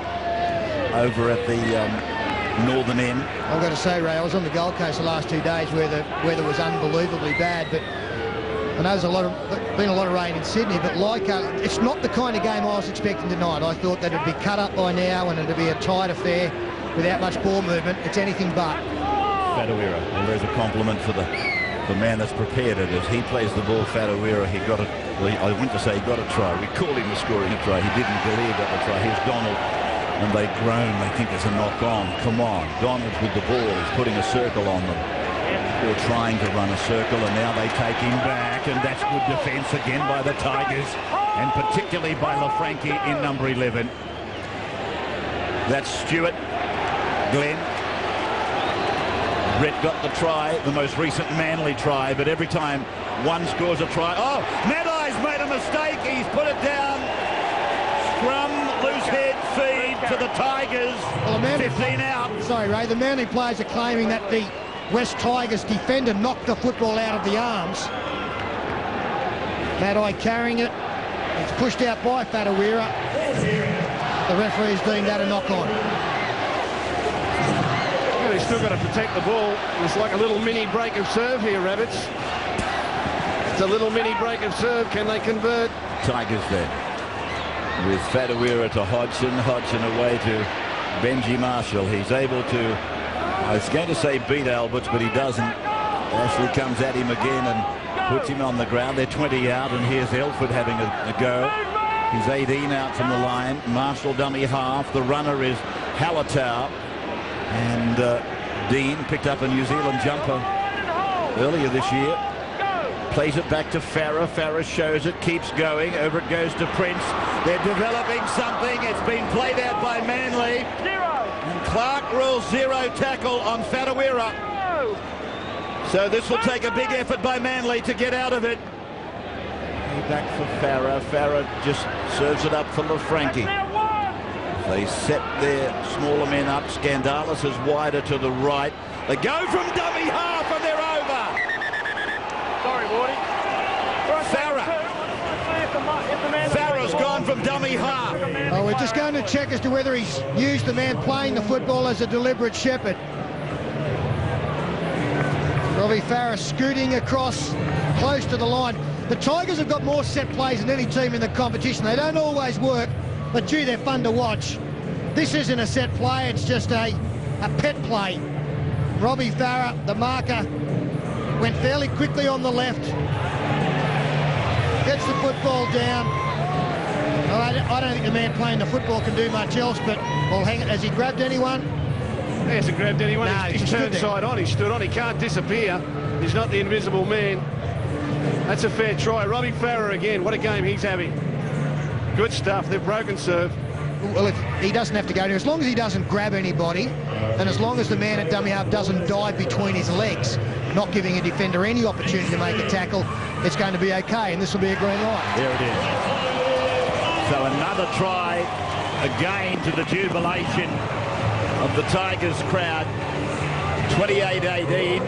over at the northern end. I've got to say, Ray, I was on the Gold Coast the last 2 days where the weather was unbelievably bad, but I know there's been a lot of rain in Sydney, but Leichhardt, it's not the kind of game I was expecting tonight. I thought that it'd be cut up by now and it'd be a tight affair without much ball movement. It's anything but. Fadawira, and there's a compliment for the man that's prepared it. As he plays the ball, Fadawira, he got it. Well, I went to say he got a try. We called him the scoring a try. He didn't. Galea got the try. Here's Donald, and they groan. They think it's a knock on. Come on, Donald's with the ball. He's putting a circle on them. Or trying to run a circle, and now they take him back, and that's good defence again by the Tigers, and particularly by LaFranchi in number 11. That's Stewart. Glenn. Brett got the try, the most recent Manly try, but every time one scores a try... Oh, Madai's made a mistake. He's put it down. Scrum, loose head, feed to the Tigers. Well, 15 out. Sorry, Ray, the Manly players are claiming that the West Tigers defender knocked the football out of the arms. Madai carrying it. It's pushed out by Fadawira. The referee's deemed that a knock-on. Well, he's still got to protect the ball. It's like a little mini break of serve here, Rabbits. It's a little mini break of serve. Can they convert? Tigers then. With Fadawira to Hodgson. Hodgson away to Benji Marshall. He's able to... I was going to say beat Alberts, but he doesn't. Ashley comes at him again and puts him on the ground. They're 20 out, and here's Elford having a go. He's 18 out from the line. Marshall dummy half. The runner is Hallertau. And Dean picked up a New Zealand jumper earlier this year. Plays it back to Farah. Farah shows it, keeps going. Over it goes to Prince. They're developing something. It's been played out by Manly. And Clark rules 0 tackle on Fadawira. So this will take a big effort by Manly to get out of it. Back for Farah. Farah just serves it up for LaFranchi. They set their smaller men up. Scandalis is wider to the right. They go from dummy half and they're over. Sorry, Wardy. Farah's gone from dummy half. Oh, we're just going to check as to whether he's used the man playing the football as a deliberate shepherd. Robbie Farah scooting across close to the line. The Tigers have got more set plays than any team in the competition. They don't always work, but gee, they're fun to watch. This isn't a set play, it's just a pet play. Robbie Farah, the marker, went fairly quickly on the left. Gets the football down. I don't think the man playing the football can do much else, but well, hang it. Has he grabbed anyone? He hasn't grabbed anyone. No, he's turned side on. He stood on. He can't disappear. He's not the invisible man. That's a fair try. Robbie Farah again. What a game he's having. Good stuff. They've broken serve. Well, if he doesn't have to go there, as long as he doesn't grab anybody, and as long as the man at dummy half doesn't dive between his legs, not giving a defender any opportunity to make a tackle, it's going to be okay, and this will be a green light. There it is. So another try again to the jubilation of the Tigers crowd. 28-18,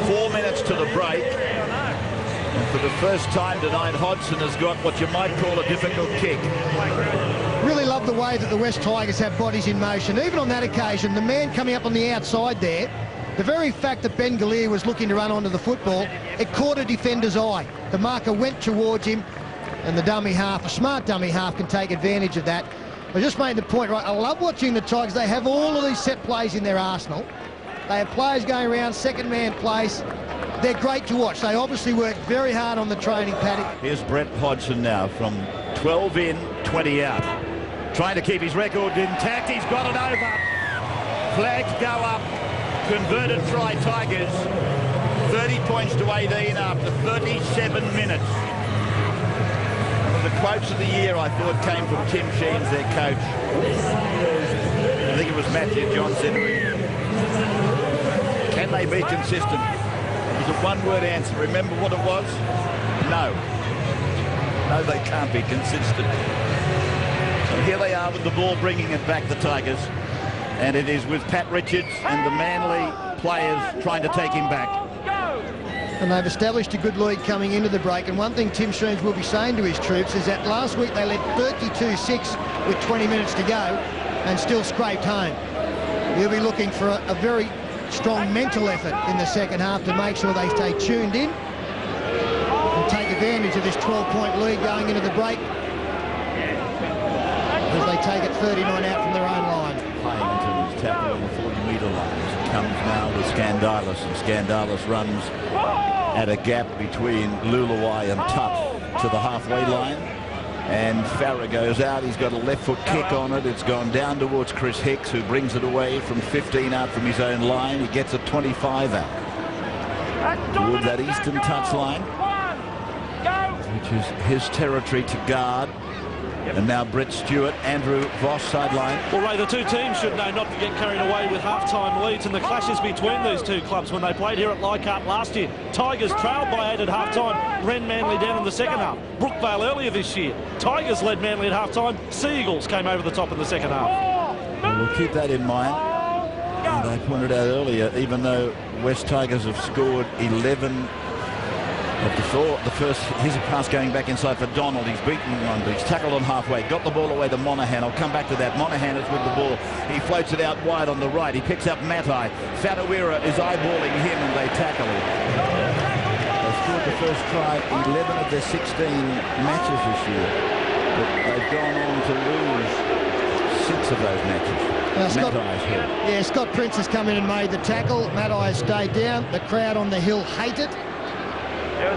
4 minutes to the break. And for the first time tonight, Hodgson has got what you might call a difficult kick. Really love the way that the West Tigers have bodies in motion. Even on that occasion, the man coming up on the outside there, the very fact that Ben Gallier was looking to run onto the football, it caught a defender's eye. The marker went towards him, and the dummy half, a smart dummy half, can take advantage of that. I just made the point, right, I love watching the Tigers. They have all of these set plays in their arsenal. They have players going around, second man plays. They're great to watch. They obviously work very hard on the training paddock. Here's Brett Hodgson now from 12 in, 20 out. Trying to keep his record intact. He's got it over. Flags go up. Converted try Tigers. 30 points to 18 after 37 minutes. One of the quotes of the year, I thought, came from Tim Sheens, their coach. I think it was Matthew Johnson. Can they be consistent? It was a one-word answer. Remember what it was? No. No, they can't be consistent. So here they are with the ball, bringing it back, the Tigers. And it is with Pat Richards and the Manly players trying to take him back. And they've established a good lead coming into the break. And one thing Tim Sheens will be saying to his troops is that last week they led 32-6 with 20 minutes to go and still scraped home. He'll be looking for a very strong mental effort in the second half to make sure they stay tuned in and take advantage of this 12-point lead going into the break as they take it 39 out from their own line. Playing into his tackle on the 40-metre line. It comes now to Scandalis, and Scandalis runs at a gap between Luluai and Tutt to the halfway line. And Farah goes out. He's got a left foot kick on it. It's gone down towards Chris Hicks, who brings it away from 15 out from his own line. He gets a 25 out towards that eastern touch line, which is his territory to guard. And now Brett Stewart, Andrew Voss sideline. Well, Ray, the two teams should know not to get carried away with half-time leads and the clashes between these two clubs when they played here at Leichhardt last year. Tigers trailed by 8 at half-time, ran Manly down in the second half. Brookvale earlier this year. Tigers led Manly at half-time. Sea Eagles came over the top in the second half. Well, we'll keep that in mind. And I pointed out earlier, even though West Tigers have scored 11 of the first, here's a pass going back inside for Donald. He's beaten one, but he's tackled on halfway. Got the ball away to Monahan. I'll come back to that. Monahan is with the ball. He floats it out wide on the right. He picks up Matai. Fatawira is eyeballing him, and they tackle him. They scored the first try 11 of their 16 matches this year, but they've gone on to lose 6 of those matches. Scott Prince has come in and made the tackle. Matai has stayed down. The crowd on the hill hate it.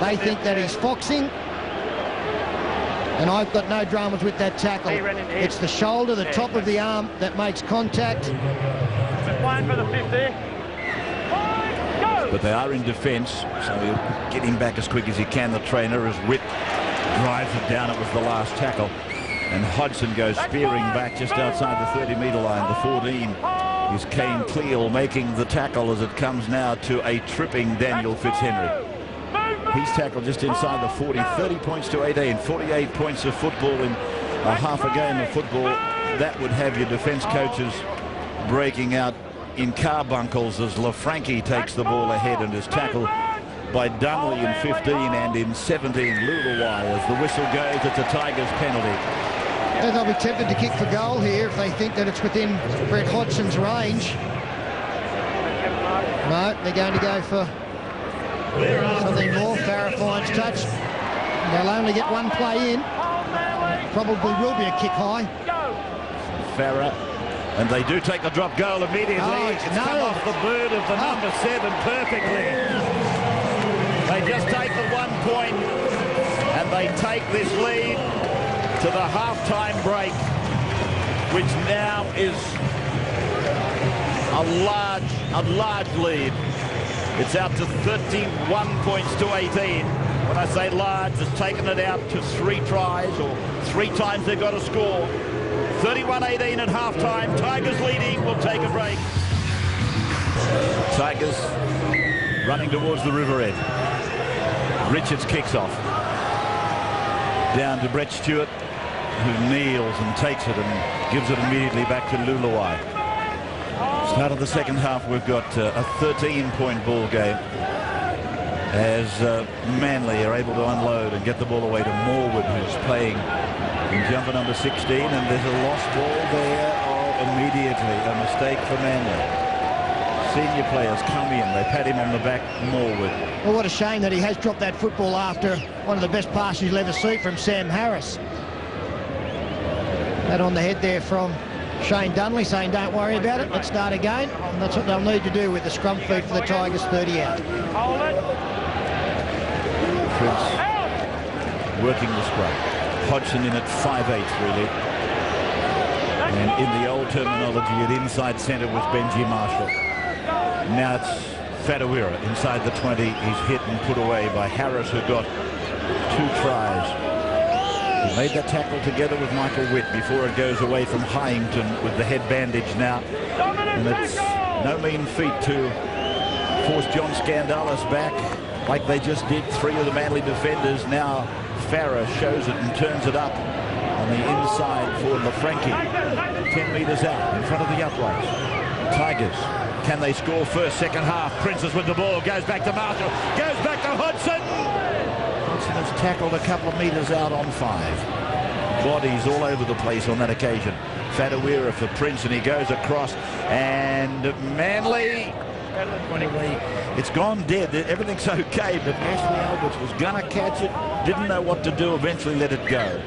They think that he's foxing, and I've got no dramas with that tackle. It's the shoulder, the top of the arm that makes contact. Playing for the 50. But they are in defence, so he'll get him back as quick as he can. The trainer, as Witt drives it down. It was the last tackle, and Hodgson goes spearing back just outside the 30-metre line. The 14 is Kane Cleal making the tackle as it comes now to a tripping Daniel Fitzhenry. He's tackled just inside the 40, 30 points to 18, 48 points of football in a half a game of football. That would have your defence coaches breaking out in carbuncles as LaFranchi takes the ball ahead and is tackled by Dunley in 15 and in 17 Luluai. As the whistle goes, it's a Tigers penalty. And they'll be tempted to kick for goal here if they think that it's within Brett Hodgson's range. No, they're going to go for something more. Farah finds touch. They'll only get one play in. Probably will be a kick high. Farah, and they do take the drop goal immediately. It's come off the boot of the number 7 perfectly. They just take the 1 point and they take this lead to the half-time break, which now is a large lead. It's out to 31 points to 18. When I say large, it's taken it out to 3 tries, or 3 times they've got to score. 31-18 at half-time. Tigers leading. We'll take a break. Tigers running towards the river edge. Richards kicks off. Down to Brett Stewart, who kneels and takes it and gives it immediately back to Luluai. Start of the second half, we've got a 13-point ball game as Manly are able to unload and get the ball away to Morwood, who's playing in jumper number 16, and there's a lost ball there. Immediately a mistake for Manly. Senior players come in, they pat him on the back, Morwood. Well, what a shame that he has dropped that football after one of the best passes you'll ever see from Sam Harris. That on the head there from Shane Dunley, saying don't worry about it, let's start again. And that's what they'll need to do with the scrum feed for the Tigers, 30 out. Hold it. Prince working the scrum. Hodgson in at 5'8", really. And in the old terminology, at inside centre was Benji Marshall. Now it's Fadawira inside the 20. He's hit and put away by Harris, who got 2 tries. He made that tackle together with Michael Witt before it goes away from Hyington with the head bandage now. And it's no mean feat to force John Scandalis back like they just did. 3 of the Manly defenders. Now Farah shows it and turns it up on the inside for LaFranchi. 10 metres out in front of the uprights. Tigers, can they score first? Second half, Princess with the ball, goes back to Marshall, goes back to Hodgson. Hodgson has tackled a couple of metres out on 5. Bodies all over the place on that occasion. Fadawira for Prince, and he goes across, and Manly, it's gone dead. Everything's okay, but Ashley Alberts was going to catch it, didn't know what to do, eventually let it go.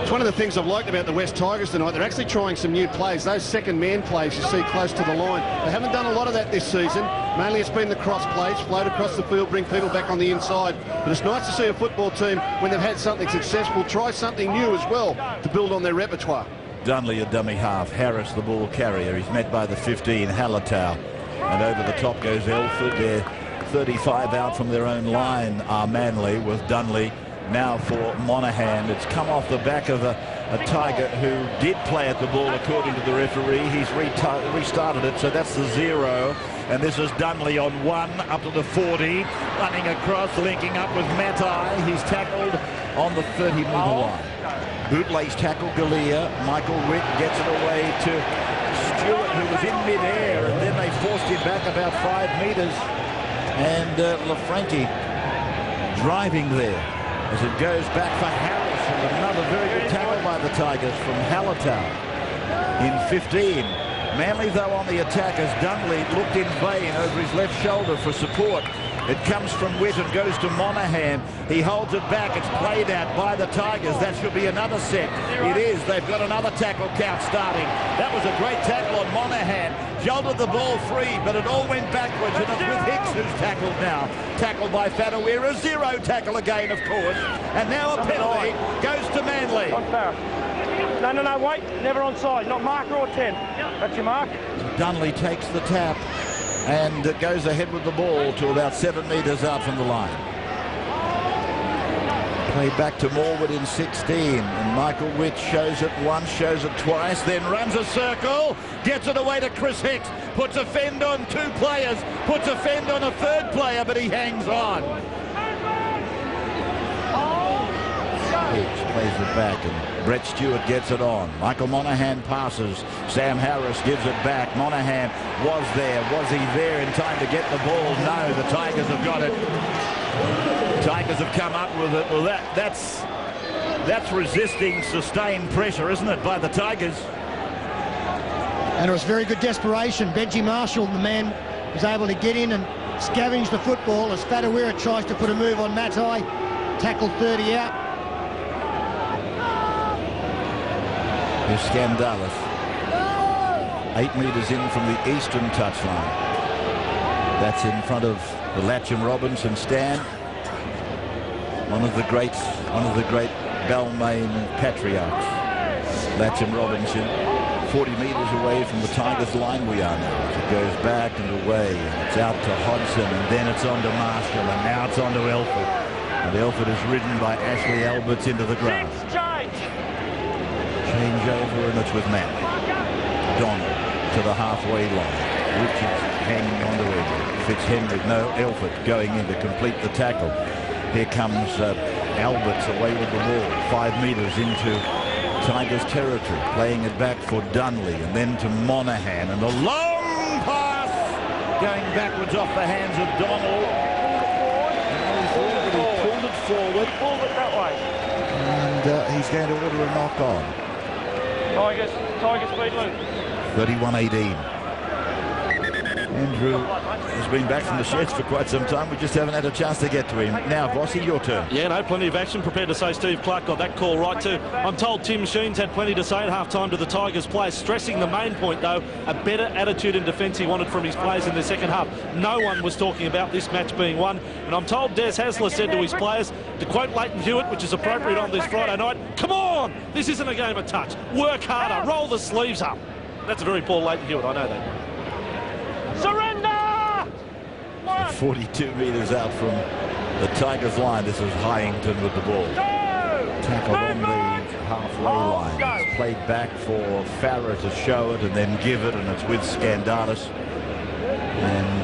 It's one of the things I've liked about the West Tigers tonight. They're actually trying some new plays. Those second man plays you see close to the line. They haven't done a lot of that this season. Mainly it's been the cross plays, float across the field, bring people back on the inside. But it's nice to see a football team, when they've had something successful, try something new as well to build on their repertoire. Dunley a dummy half. Harris the ball carrier. He's met by the 15, Halatau. And over the top goes Elford. They're 35 out from their own line are Manly, with Dunley now for Monaghan. It's come off the back of a Tiger who did play at the ball according to the referee. He's restarted it, so that's the 0. And this is Dunley on 1 up to the 40, running across, linking up with Matai. He's tackled on the 30-metre line. Bootlace tackle, Galea. Michael Witt gets it away to Stewart, who was in mid-air, and then they forced him back about 5 metres. And LaFranchi driving there as it goes back for Harris, and another very good tackle by the Tigers from Halatau in 15. Manly, though, on the attack as Dunley looked in vain over his left shoulder for support. It comes from Witt and goes to Monaghan. He holds it back. It's played out by the Tigers. That should be another set. It is. They've got another tackle count starting. That was a great tackle on Monaghan. Jolted the ball free, but it all went backwards, and it's with Hicks who's tackled now. Tackled by Fadawira. 0 tackle again, of course. And now a penalty goes to Manly. No, wait. Never onside. Not marker or 10. That's your mark. Dunley takes the tap and goes ahead with the ball to about 7 metres out from the line. Play back to Morwood in 16, and Michael Witt shows it once, shows it twice, then runs a circle, gets it away to Chris Hicks, puts a fend on 2 players, puts a fend on a 3rd player, but he hangs on. Hicks plays it back, and Brett Stewart gets it on. Michael Monaghan passes. Sam Harris gives it back. Monaghan was there. Was he there in time to get the ball? No, the Tigers have got it. Tigers have come up with it. Well, that's resisting sustained pressure, isn't it, by the Tigers? And it was very good desperation. Benji Marshall, the man, was able to get in and scavenge the football as Fadawira tries to put a move on Matai. Tackled 30 out. Here's Scandalis. 8 metres in from the eastern touchline. That's in front of the Latcham Robinson stand. One of the great Balmain patriarchs. Latcham Robinson. 40 metres away from the Tigers line we are now. It goes back and away. It's out to Hodgson, and then it's on to Marshall, and now it's on to Elford. And Elford is ridden by Ashley Alberts into the ground. Change over, and it's with Manley. Donald to the halfway line. Richards hanging on to him. Fitzhenry, no, Elford going in to complete the tackle. Here comes Alberts away with the ball. 5 metres into Tigers territory. Playing it back for Dunley and then to Monaghan. And a long pass going backwards off the hands of Donald. He pulled it forward. Pulled it that way. And he's going to order a knock on. Tigers speed loop. 31-18. Andrew has been back from the sheds for quite some time. We just haven't had a chance to get to him. Now, Vossi, your turn. Yeah, no, plenty of action. Prepared to say Steve Clark got that call right too. I'm told Tim Sheens had plenty to say at half-time to the Tigers players, stressing the main point, though, a better attitude in defence he wanted from his players in the second half. No one was talking about this match being won. And I'm told Des Hasler said to his players, to quote Leighton Hewitt, which is appropriate on this Friday night, "Come on, this isn't a game of touch. Work harder, roll the sleeves up." That's a very poor Leighton Hewitt, I know that. Surrender! 42 metres out from the Tigers line. This is Hyington with the ball. Tackle on the halfway line. It's played back for Farrer to show it and then give it, and it's with Skandalis. And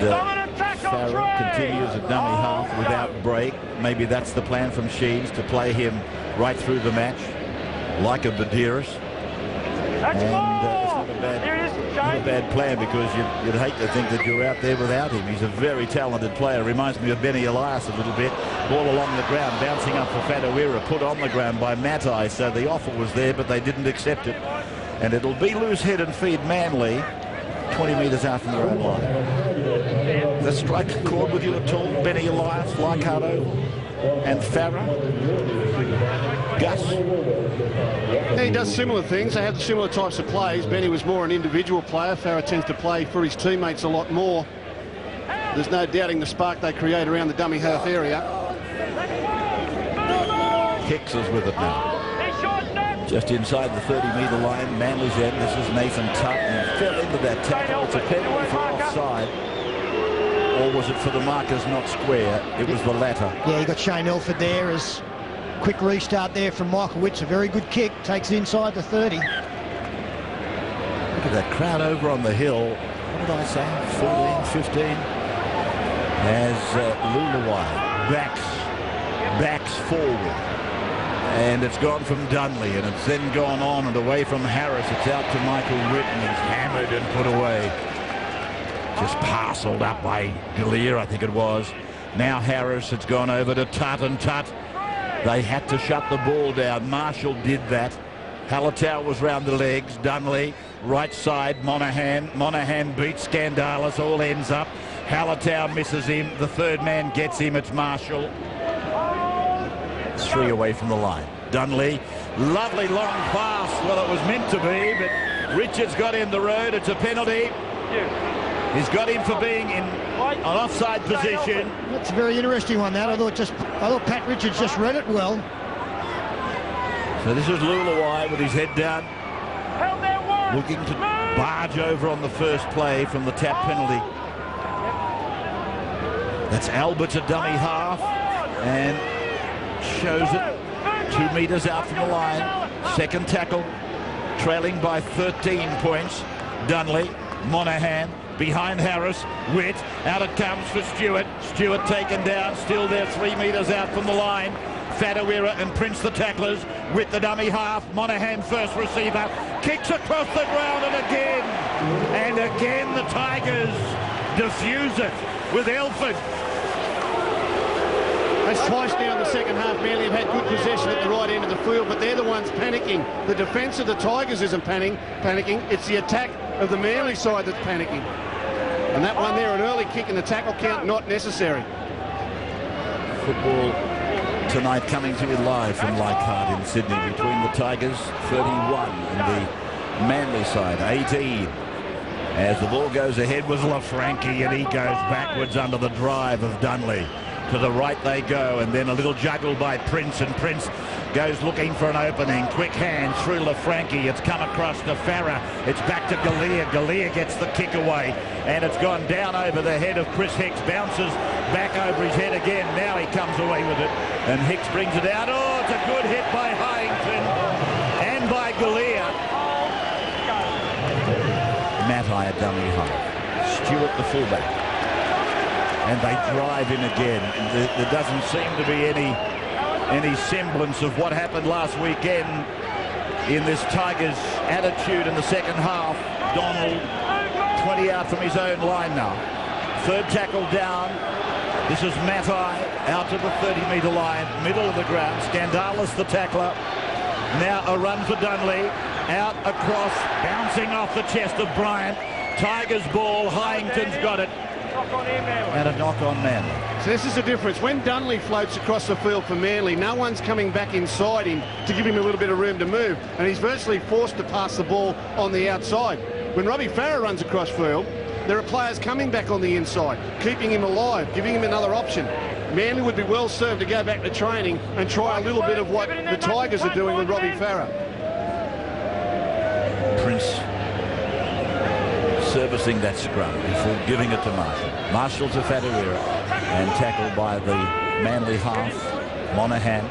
Farrer continues a dummy half without break. Maybe that's the plan from Sheens, to play him right through the match like a Badiris. And it's not a bad plan, because you'd hate to think that you're out there without him. He's a very talented player. Reminds me of Benny Elias a little bit. Ball along the ground, bouncing up for Fadawira, put on the ground by Matai. So the offer was there, but they didn't accept it. And it'll be loose head and feed Manly, 20 metres out from their own line. Does that strike a chord with you at all? Benny Elias, Leichhardt and Farrer? Gus? Yeah, he does similar things. They have similar types of plays. Benny was more an individual player. Farrer tends to play for his teammates a lot more. There's no doubting the spark they create around the dummy half area. Hicks is with it now. Just inside the 30-metre line, Manly's end. This is Nathan Tutton. He fell into that tackle. It's a penalty for offside. Or was it for the markers not square? It was the latter. Yeah, you got Shane Elford there as quick restart there from Michael Witts. A very good kick. Takes it inside the 30. Look at that crowd over on the hill. What did I say? 14, 15. As Lulawai backs forward. And it's gone from Dunley, and it's then gone on and away from Harris. It's out to Michael Witten. He's hammered and put away. Just parcelled up by Gallier, I think it was. Now Harris, it's gone over to Tutt, and Tutt. They had to shut the ball down. Marshall did that. Hallertau was round the legs. Dunley, right side, Monaghan. Monaghan beats Skandalis, all ends up. Hallertau misses him. The third man gets him. It's Marshall. 3 away from the line. Dunley, lovely long pass. Well, it was meant to be, but Richards got in the road. It's a penalty. He's got him for being in an offside position. That's a very interesting one, that. I thought Pat Richards just read it well. So this is Lulawai with his head down, looking to barge over on the first play from the tap penalty. That's Alberts, a dummy half, and shows it 2 metres out from the line. Second tackle, trailing by 13 points. Dunley, Monaghan, behind Harris, Witt, out it comes for Stewart. Stewart taken down, still there 3 metres out from the line. Fadawira and Prince the tacklers, with the dummy half. Monaghan first receiver, kicks across the ground, and again the Tigers defuse it with Elford. That's twice now in the second half. Manly have had good possession at the right end of the field, but they're the ones panicking. The defence of the Tigers isn't panicking. It's the attack of the Manly side that's panicking. And that one there, an early kick in the tackle count, not necessary. Football tonight coming to you live from Leichhardt in Sydney, between the Tigers 31 and the Manly side 18. As the ball goes ahead was LaFranchi, and he goes backwards under the drive of Dunley. To the right they go, and then a little juggle by Prince, and Prince goes looking for an opening. Quick hands through LaFranchi. It's come across to Farah. It's back to Galea. Galea gets the kick away, and it's gone down over the head of Chris Hicks. Bounces back over his head again. Now he comes away with it, and Hicks brings it out. Oh, it's a good hit by Harrington and by Galea. Matai at dummy half. Stewart the fullback. And they drive in again. There doesn't seem to be any semblance of what happened last weekend in this Tigers attitude in the second half. Donald 20 out from his own line now. Third tackle down. This is Matai out to the 30-metre line, middle of the ground. Skandalis the tackler. Now a run for Dunley. Out across, bouncing off the chest of Bryant. Tigers ball. Harrington's got it. And a knock on Manly. So this is the difference. When Dunley floats across the field for Manly, no one's coming back inside him to give him a little bit of room to move, and he's virtually forced to pass the ball on the outside. When Robbie Farah runs across field, there are players coming back on the inside, keeping him alive, giving him another option. Manly would be well served to go back to training and try a little bit of what the Tigers are doing with Robbie Farah. Prince servicing that scrum before giving it to Marshall. Marshall to Fatuera, and tackled by the Manly half, Monahan.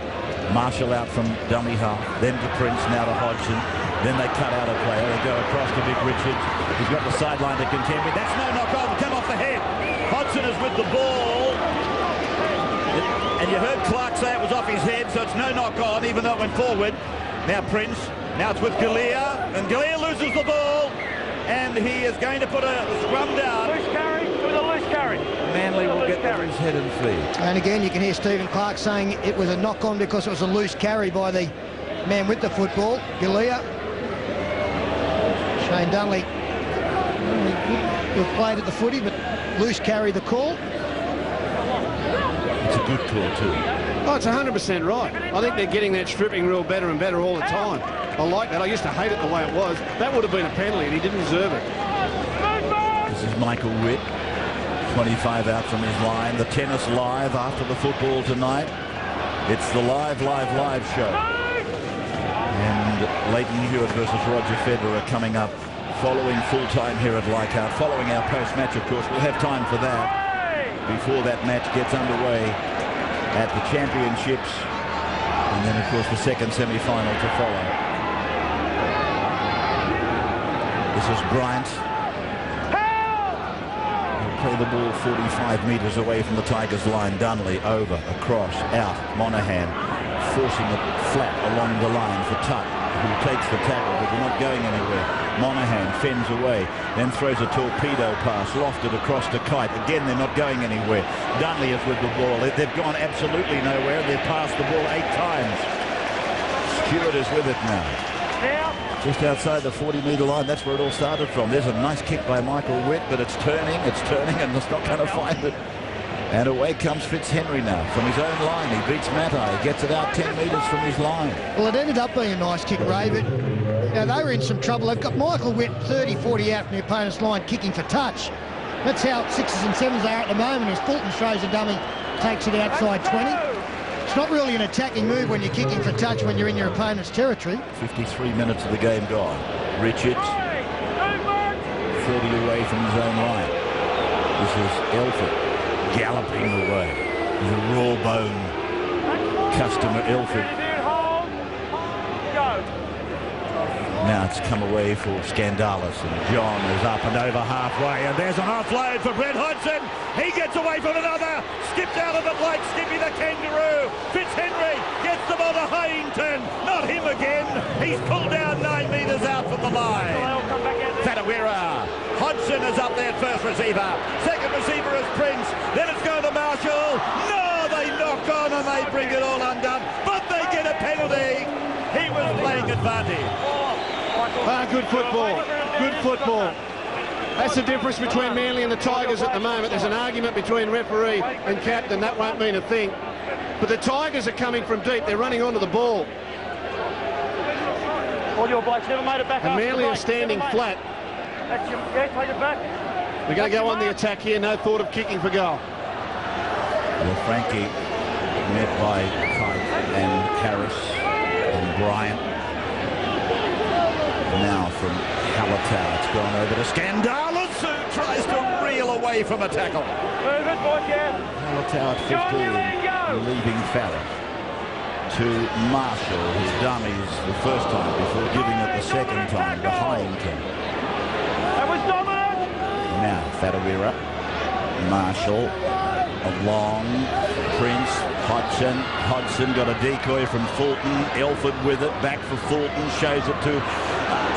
Marshall out from dummy half, then to Prince, now to Hodgson. Then they cut out a player. They go across to Vic Richards. He's got the sideline to contend with. That's no knock on. Come off the head. Hodgson is with the ball. And you heard Clark say it was off his head, so it's no knock on, even though it went forward. Now Prince. Now it's with Galea, and Galea loses the ball. And he is going to put a scrum down. Loose carry with a loose carry. Manly will get there his head and feet. And again, you can hear Stephen Clark saying it was a knock-on because it was a loose carry by the man with the football, Galea. Shane Dunley, good played at the footy, but loose carry the call. It's a good call too. Oh, it's 100% right. I think they're getting that stripping rule better and better all the time. I like that. I used to hate it the way it was. That would have been a penalty, and he didn't deserve it. This is Michael Witt, 25 out from his line. The tennis live after the football tonight. It's the live show. And Leighton Hewitt versus Roger Federer coming up following full-time here at Leichhardt. Following our post-match, of course. We'll have time for that before that match gets underway at the championships. And then, of course, the second semi-final to follow. This is Bryant. He'll play the ball 45 metres away from the Tigers line. Dunley over, across, out. Monahan forcing it flat along the line for Tuck, who takes the tackle, but they're not going anywhere. Monahan fends away, then throws a torpedo pass, lofted across to Kite. Again, they're not going anywhere. Dunley is with the ball. They've gone absolutely nowhere. They've passed the ball 8 times. Stewart is with it now. Just outside the 40-metre line, that's where it all started from. There's a nice kick by Michael Witt, but it's turning, and it's not going to find it. And away comes Fitzhenry now from his own line. He beats Matai. He gets it out 10 metres from his line. Well, it ended up being a nice kick, Ray, but they were in some trouble. They've got Michael Witt 30, 40 out from the opponent's line, kicking for touch. That's how 6s and 7s are at the moment, as Fulton throws a dummy, takes it outside 20. It's not really an attacking move when you're kicking for touch when you're in your opponent's territory. 53 minutes of the game gone. Richards, 30 away from his own line. This is Elford galloping away. He's a raw bone customer, Elford. Now it's come away for Skandalis, and John is up and over halfway, and there's an offload for Brett Hodgson. He gets away from another, skips out of it like Skippy the kangaroo. Fitzhenry gets the ball to Harrington, not him again. He's pulled down 9 metres out from the line. Fatuera, Hodgson is up there, first receiver. Second receiver is Prince, then it's going to Marshall. No, they knock on and they bring it all undone, but they get a penalty. He was playing advantage. Good football. Good football. That's the difference between Manly and the Tigers at the moment. There's an argument between referee and captain. That won't mean a thing. But the Tigers are coming from deep. They're running onto the ball. All your blokes never made it back. And Manly are standing flat. Yeah, take it back. We're going to go on the attack here. No thought of kicking for goal. Well, Frankie met by Kite and Harris and Bryant. Now from Hallertau, it's gone over to Skandalis, who tries to reel away from a tackle. Move it, boy, Jan. Hallertau at 15, leaving Farah to Marshall, his dummies the first time before giving it the second time to Hyington. That was dominant. Now Fadawira, Marshall, along, Prince, Hodgson got a decoy from Fulton, Elford with it, back for Fulton, shows it to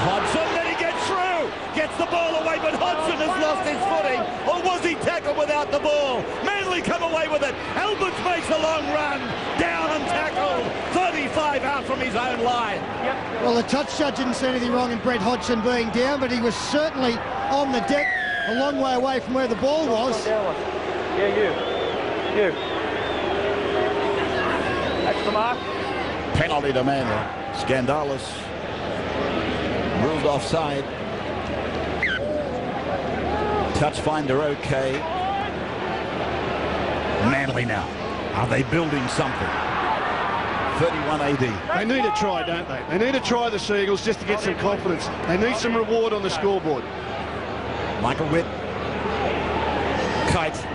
Hodgson, then he gets through, gets the ball away, but Hodgson has lost his footing, or was he tackled without the ball? Manly come away with it, Alberts makes a long run, down and tackled, 35 out from his own line. Yep. Well, the touch judge didn't see anything wrong in Brett Hodgson being down, but he was certainly on the deck, a long way away from where the ball was. Yeah, you. That's the mark. Penalty to Manly. Skandalis ruled offside. Touch finder okay. Manly now. Are they building something? 31 AD. They need a try, don't they? They need to try the Seagulls just to get some confidence. They need some reward on the scoreboard. Michael Witt. Kite.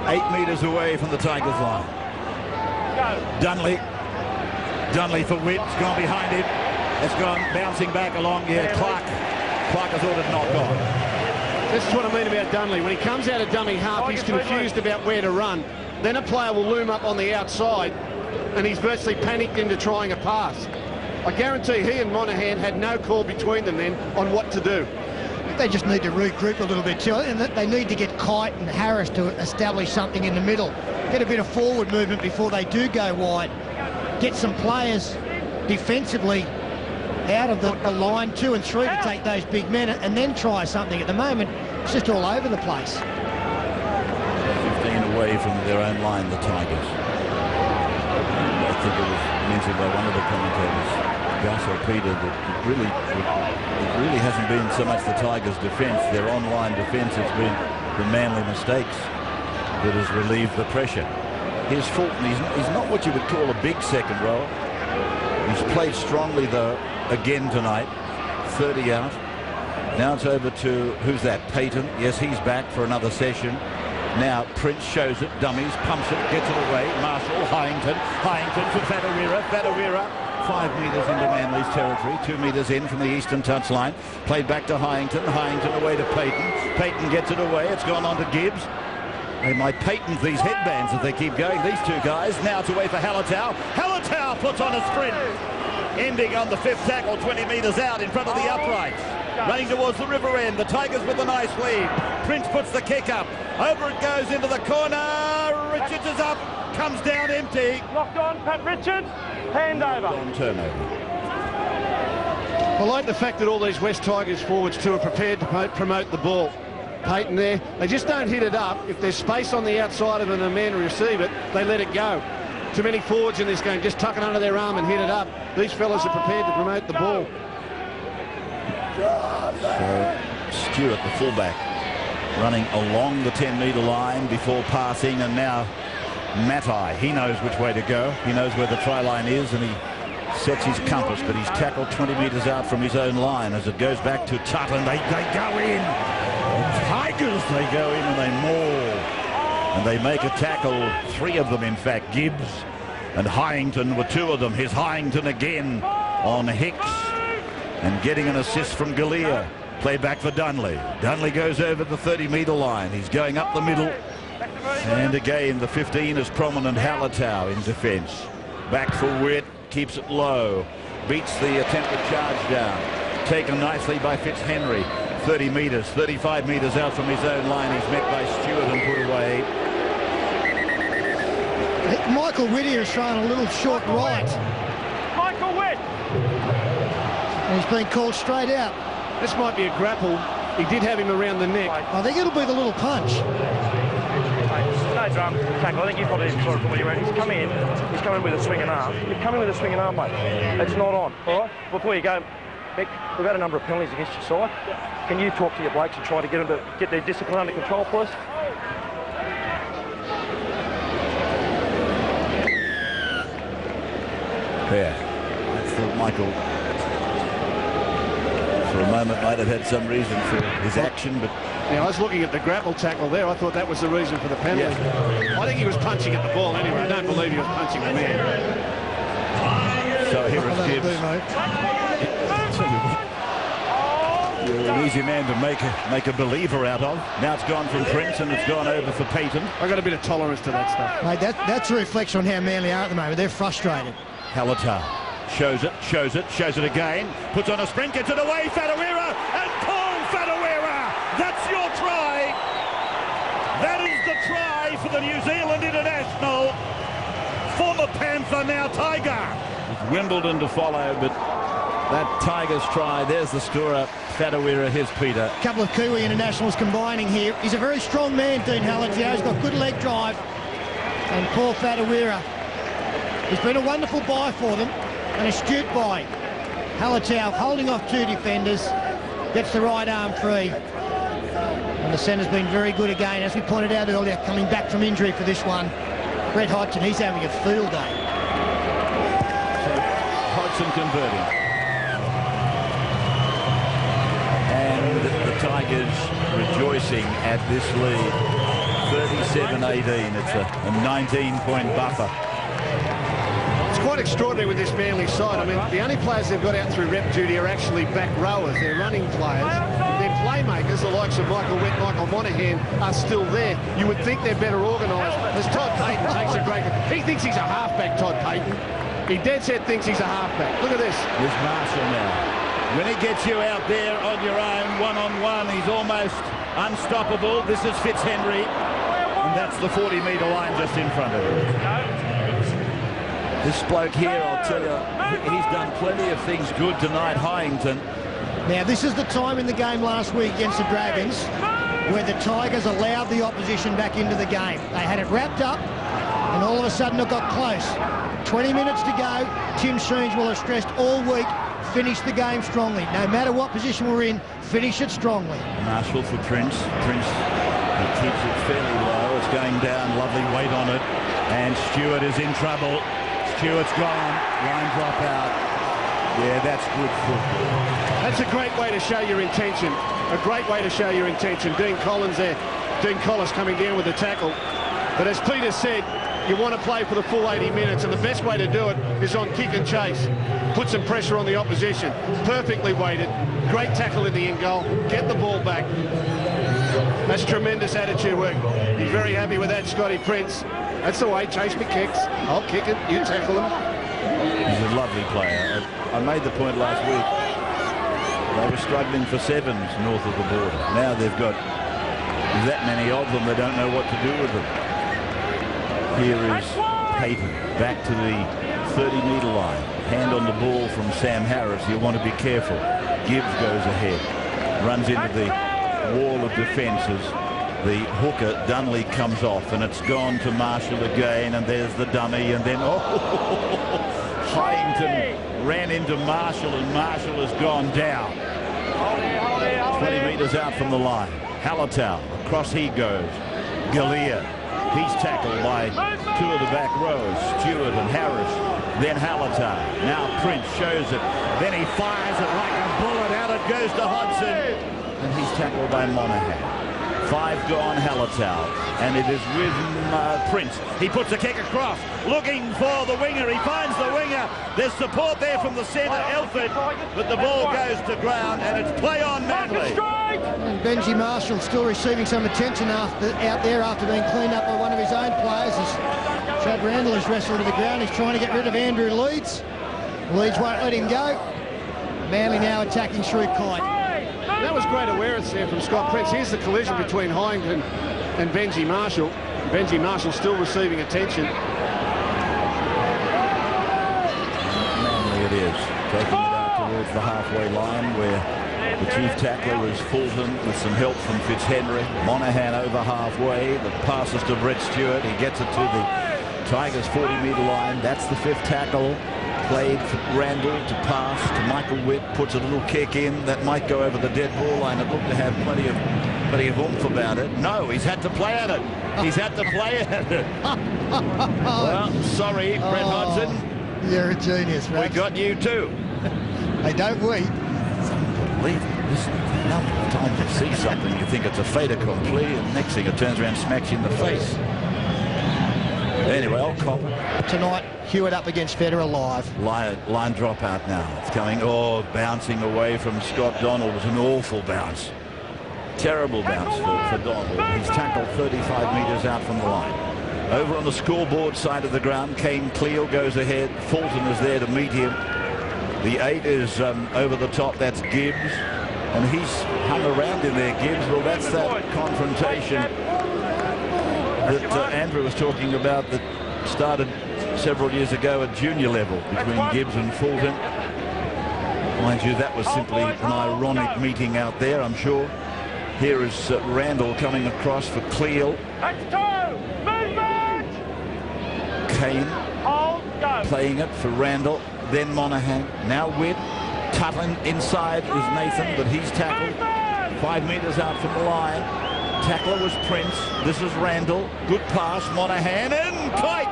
8 metres away from the Tigers line. Dunley for Witt. It's gone behind him. It's gone bouncing back along here. Clark has ordered knock on. This is what I mean about Dunley. When he comes out of dummy half, he's confused about where to run. Then a player will loom up on the outside, and he's virtually panicked into trying a pass. I guarantee he and Monahan had no call between them then on what to do. They just need to regroup a little bit too, and they need to get Kite and Harris to establish something in the middle. Get a bit of forward movement before they do go wide. Get some players defensively out of the line 2 and 3 to take those big men and then try something. At the moment, it's just all over the place. 15 away from their own line, the Tigers. I think it was mentioned by one of the commentators, Gus or Peter, that it really hasn't been so much the Tigers' defence, their on-line defence. It's been the Manly mistakes that has relieved the pressure. Here's Fulton. He's not what you would call a big second rower. He's played strongly though again tonight. 30 out. Now it's over to, who's that? Payton. Yes, he's back for another session. Now Prince shows it, dummies, pumps it, gets it away. Marshall, Hyington for Fadawira. 5 metres into Manly's territory, 2 metres in from the eastern touchline. Played back to Hyington away to Payton. Payton gets it away, it's gone on to Gibbs. They might patent these headbands if they keep going, these two guys. Now it's away for Hallertau. Hallertau puts on a sprint, ending on the 5th tackle, 20 metres out in front of the uprights. Running towards the river end, the Tigers with a nice lead. Prince puts the kick up, over it goes into the corner. Richards is up, comes down empty. Knocked on, Pat Richards, hand over. On turnover. I like the fact that all these West Tigers forwards too are prepared to promote the ball. Payton there, they just don't hit it up. If there's space on the outside of it and a man to receive it, they let it go. Too many forwards in this game, just tuck it under their arm and hit it up. These fellas are prepared to promote the ball. So Stewart, the fullback, running along the 10-metre line before passing, and now Matai, he knows which way to go. He knows where the try line is, and he sets his compass, but he's tackled 20 metres out from his own line as it goes back to Tutton. They go in. The Tigers, they go in and they maul. And they make a tackle, 3 of them in fact. Gibbs and Hyington were 2 of them. Here's Hyington again on Hicks and getting an assist from Galea. Play back for Dunley. Dunley goes over the 30-metre line. He's going up the middle. And again, the 15 is prominent. Hallertau in defence. Back for Witt. Keeps it low. Beats the attempted charge down. Taken nicely by Fitzhenry. 30 metres, 35 metres out from his own line. He's met by Stewart and put away. Michael Whittier is throwing a little short right. Michael Witt. And he's been called straight out. This might be a grapple. He did have him around the neck. I think it'll be the little punch. No drum tackle. I think you probably saw it from where you went. He's come in with a swinging arm. You're coming with a swinging arm, mate. It's not on, all right? Before you go, Mick, we've had a number of penalties against your side. Can you talk to your blokes and try to get them to get their discipline under control, please? Yeah, I thought Michael, for a moment, might have had some reason for his action, but... Yeah, I was looking at the grapple tackle there. I thought that was the reason for the penalty. Yeah. I think he was punching at the ball anyway. I don't believe he was punching the man. So here it Gibbs. You're an easy man to make a believer out of. Now it's gone from Prince and it's gone over for Payton. I've got a bit of tolerance to that stuff. Mate, that's a reflection on how Manly are at the moment. They're frustrated. Halatar shows it again. Puts on a sprint, gets it away. Fadawera and Paul Fadawera. That's your try. That is the try for the New Zealand international. Former Panther, now Tiger. Wimbledon to follow, but that Tigers try, there's the scorer. Fadawera, here's Peter. A couple of Kiwi internationals combining here. He's a very strong man, Dean Halatar. He's got good leg drive. And Paul Fadawera, he's been a wonderful buy for them. An astute buy. Halatar holding off two defenders. Gets the right arm free. And the centre's been very good again, as we pointed out earlier, coming back from injury for this one. Brett Hodgson, he's having a field day. So Hodgson converting. And the Tigers rejoicing at this lead. 37-18. It's a 19-point buffer. It's quite extraordinary with this Manly side. I mean, the only players they've got out through rep duty are actually back rowers. They're running players. Their playmakers, the likes of Michael Witt, Michael Monaghan, are still there. You would think they're better organised. As Todd Payton takes a great... He thinks he's a halfback, Todd Payton. He dead set thinks he's a halfback. Look at this. There's Marshall now. When he gets you out there on your own, one-on-one, he's almost unstoppable. This is Fitzhenry. And that's the 40-metre line just in front of him. This bloke here, I'll tell you, he's done plenty of things good tonight, Hyington. Now, this is the time in the game last week against the Dragons where the Tigers allowed the opposition back into the game. They had it wrapped up, and all of a sudden it got close. 20 minutes to go. Tim Sheens will have stressed all week, finish the game strongly. No matter what position we're in, finish it strongly. Marshall for Prince. Prince, he keeps it fairly low. It's going down, lovely weight on it. And Stewart is in trouble. Stewart's gone. Line drop out. Yeah, that's good football. That's a great way to show your intention. A great way to show your intention. Dean Collins there. Dean Collis coming down with the tackle. But as Peter said, you want to play for the full 80 minutes, and the best way to do it is on kick and chase. Put some pressure on the opposition. Perfectly weighted. Great tackle in the end goal. Get the ball back. That's tremendous attitude work. He's very happy with that, Scotty Prince. That's the way. Chase me kicks. I'll kick it. You tackle him. He's a lovely player. I made the point last week. They were struggling for sevens north of the border. Now they've got that many of them. They don't know what to do with them. Here is Payton back to the 30-metre line. Hand on the ball from Sam Harris. You want to be careful. Gibbs goes ahead. Runs into the wall of defences. The hooker, Dunley, comes off, and it's gone to Marshall again, and there's the dummy, and then, Hyington ran into Marshall, and Marshall has gone down. 20 metres out from the line. Halatar, across he goes. Galea, he's tackled by two of the back rows, Stewart and Harris. Then Halatar. Now Prince shows it. Then he fires it like a bullet. Out it goes to Hodgson. And he's tackled by Monaghan. 5 gone, Halatar, and it is with Prince. He puts a kick across, looking for the winger. He finds the winger. There's support there from the centre, Elford, but the ball goes to ground, and it's play on Manly. And Benji Marshall still receiving some attention out there after being cleaned up by one of his own players. As Chad Randall is wrestled to the ground. He's trying to get rid of Andrew Leeds. Leeds won't let him go. Manly now attacking Shrewd Kite. That was great awareness there from Scott Prince. Here's the collision between Hyington and Benji Marshall. Benji Marshall still receiving attention. Manly it is. Taking it out towards the halfway line where the chief tackler is Fulton with some help from Fitzhenry. Monaghan over halfway. The passes to Brett Stewart. He gets it to the Tigers' 40-metre line. That's the 5th tackle. Played for Randall to pass to Michael Witt, puts a little kick in that might go over the dead ball line. It looked to have plenty of oomph about it. No, he's had to play at it. He's had to play at it. Well, sorry, Brett Hodgson. You're a genius, We Rab. got you too. Hey, don't we? Listen, the number of times you see something, you think it's a fait accompli, and next thing it turns around and smacks you in the face. Anyway, old Copper. Tonight, Hewitt up against Federer live. Line drop out now. It's coming, bouncing away from Scott Donald. It was an awful bounce. Terrible bounce for Donald. He's tackled 35 metres out from the line. Over on the scoreboard side of the ground, Kane Cleo goes ahead. Fulton is there to meet him. The 8 is over the top. That's Gibbs. And he's hung around in there, Gibbs. Well, that's that confrontation that Andrew was talking about that started several years ago at junior level between Gibbs and Fulton. Mind you, that was simply an ironic meeting out there, I'm sure. Here is Randall coming across for Cleo. Kane playing it for Randall. Then Monaghan. Now Witt. Tuttle inside is Nathan, but he's tackled 5 metres out from the line. Tackler was Prince. This is Randall. Good pass. Monaghan and Kite.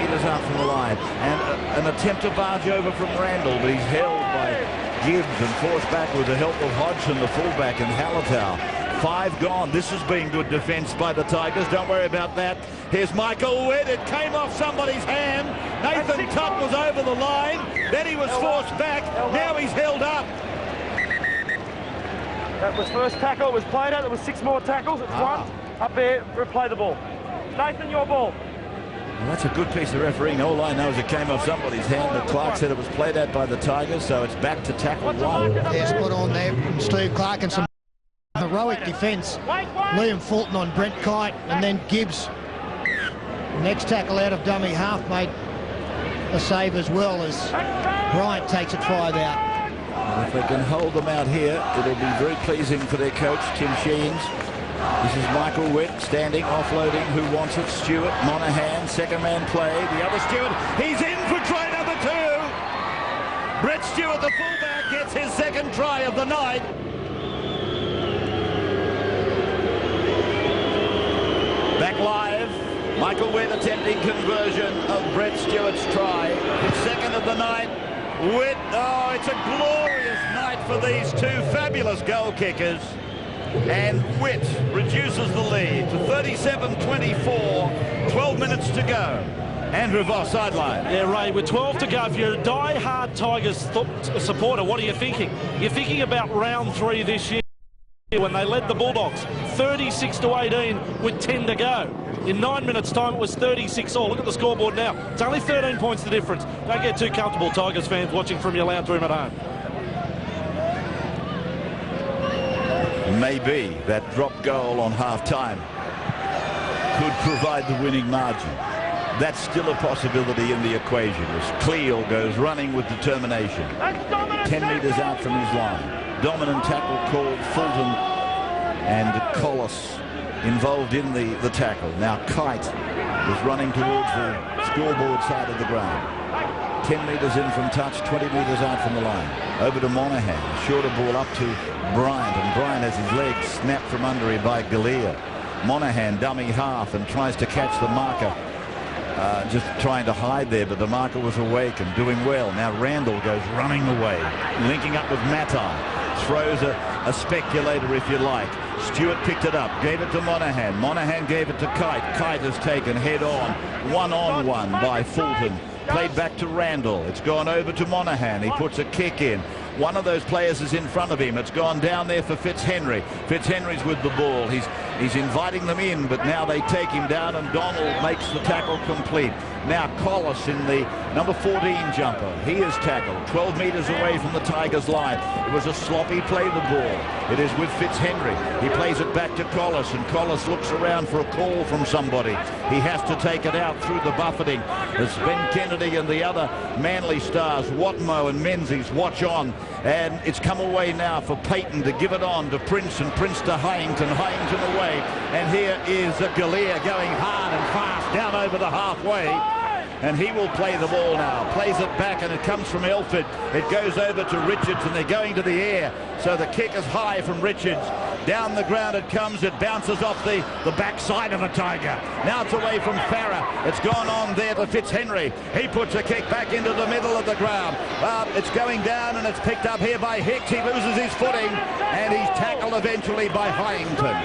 Metres out from the line. And an attempt to barge over from Randall, but he's held by Gibbs and forced back with the help of Hodgson, the fullback, and Hallertau. 5 gone. This has been good defence by the Tigers. Don't worry about that. Here's Michael Witt. It came off somebody's hand. Nathan Tutt was over the line. Then he was forced back. Now he's held up. That was first tackle. It was played out. There was 6 more tackles. It's 1. Up there. Replay the ball. Nathan, your ball. Well, that's a good piece of refereeing. All I know is it came off somebody's hand. But Clark said it was played out by the Tigers, so it's back to tackle 1. Yes, put on there from Steve Clark and some heroic defence. Liam Fulton on Brent Kite, and then Gibbs. Next tackle out of dummy half made a save as well as Bryant takes it 5 out. And if they can hold them out here, it'll be very pleasing for their coach, Tim Sheens. This is Michael Witt standing, offloading. Who wants it? Stewart, Monaghan, second man play. The other Stewart, he's in for try number 2. Brett Stewart, the fullback, gets his second try of the night. Back live, Michael Witt attempting conversion of Brett Stewart's try. His second of the night. Witt, it's a glorious night for these 2 fabulous goal kickers. And Witt reduces the lead to 37-24, 12 minutes to go. Andrew Voss, sideline. Yeah, Ray, with 12 to go, if you're a die-hard Tigers supporter, what are you thinking? You're thinking about round 3 this year when they led the Bulldogs 36-18 with 10 to go. In 9 minutes' time, it was 36-all. Look at the scoreboard now. It's only 13 points the difference. Don't get too comfortable, Tigers fans, watching from your lounge room at home. Maybe that drop goal on half-time could provide the winning margin. That's still a possibility in the equation as Cleo goes running with determination. 10 metres out from his line. Dominant tackle called. Fulton and Collis involved in the tackle. Now Kite is running towards the scoreboard side of the ground. 10 metres in from touch, 20 metres out from the line. Over to Monaghan. Shorter ball up to Bryant, and Bryant has his legs snapped from under him by Galea. Monaghan dummy half and tries to catch the marker. Just trying to hide there, but the marker was awake and doing well. Now Randall goes running away, linking up with Matai. Throws a speculator, if you like. Stewart picked it up, gave it to Monaghan. Monaghan gave it to Kite. Kite has taken head-on, one-on-one by Fulton. Played back to Randall. It's gone over to Monaghan. He puts a kick in. One of those players is in front of him. It's gone down there for Fitzhenry. Fitzhenry's with the ball. He's inviting them in, but now they take him down, and Donald makes the tackle complete. Now Collis in the number 14 jumper. He is tackled 12 metres away from the Tigers' line. It was a sloppy play, the ball. It is with Fitzhenry. He plays it back to Collis, and Collis looks around for a call from somebody. He has to take it out through the buffeting. As Ben Kennedy and the other Manly stars, Watmo and Menzies, watch on. And it's come away now for Payton to give it on to Prince, and Prince to Hyington. Hyington away. And here is Galea going hard and fast down over the halfway. And he will play the ball now. Plays it back, and it comes from Elford. It goes over to Richards, and they're going to the air. So the kick is high from Richards. Down the ground it comes. It bounces off the backside of the Tiger. Now it's away from Farah. It's gone on there to Fitzhenry. He puts a kick back into the middle of the ground. It's going down and it's picked up here by Hicks. He loses his footing and he's tackled eventually by Hyington.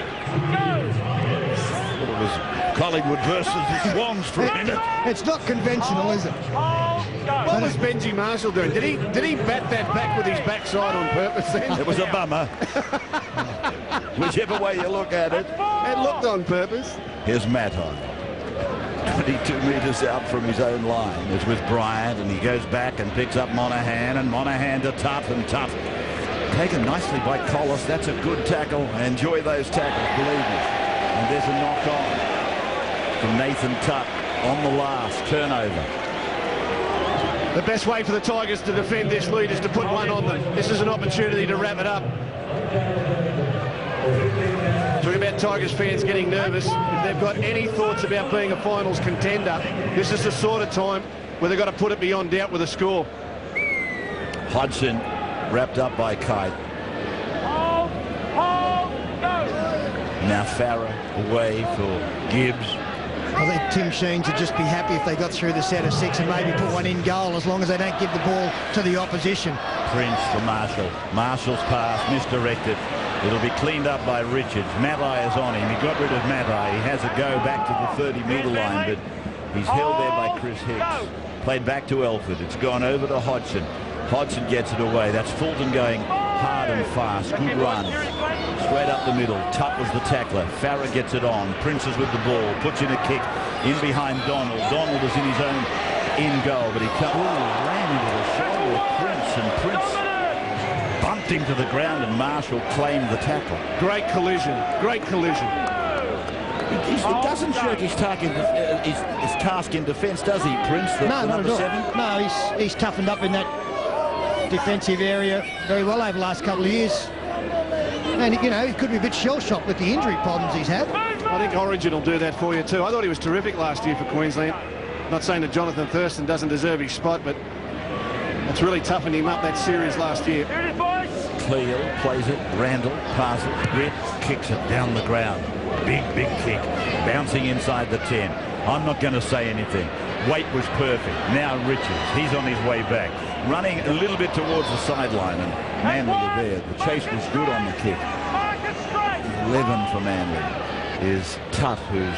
It was Collingwood versus the Swans for a minute. It's not conventional, is it? What was Benji Marshall doing? Did he bat that back with his backside on purpose then? It was a bummer. Whichever way you look at it. It looked on purpose. Here's Matai. 22 metres out from his own line. It's with Bryant, and he goes back and picks up Monaghan, and Monaghan to Tuff, and Tuff taken nicely by Collis. That's a good tackle. I enjoy those tackles, believe me. And there's a knock on from Nathan Tuff on the last turnover. The best way for the Tigers to defend this lead is to put one on them. This is an opportunity to wrap it up. Talking about Tigers fans getting nervous. If they've got any thoughts about being a finals contender, this is the sort of time where they've got to put it beyond doubt with a score. Hodgson wrapped up by Kite. Now Farah away for Gibbs. I think Tim Sheens would just be happy if they got through the set of 6 and maybe put one in goal, as long as they don't give the ball to the opposition. Prince for Marshall. Marshall's pass misdirected. It'll be cleaned up by Richards. Matai is on him. He got rid of Matai. He has a go back to the 30-metre line, but he's held there by Chris Hicks. Played back to Elford. It's gone over to Hodgson. Hodgson gets it away. That's Fulton going hard and fast. Good run. Straight up the middle. Tutt was the tackler. Farah gets it on. Prince is with the ball. Puts in a kick in behind Donald. Donald is in his own in goal, but he ran into the shoulder of Prince, and Prince bumped him to the ground, and Marshall claimed the tackle. Great collision. Great collision. He doesn't shirk his task in defence, does he, Prince? No, not at all. No, he's toughened up in that defensive area very well over the last couple of years. And, you know, he could be a bit shell-shocked with the injury problems he's had. I think Origin will do that for you too. I thought he was terrific last year for Queensland. Not saying that Jonathan Thurston doesn't deserve his spot, but it's really toughened him up that series last year. Cleo plays it. Randall passes it. Britt kicks it down the ground. Big kick. Bouncing inside the 10. I'm not going to say anything. Weight was perfect. Now Richards. He's on his way back. Running a little bit towards the sideline, and Manly are there. The chase was good on the kick. 11 for Manly is Tutt, who's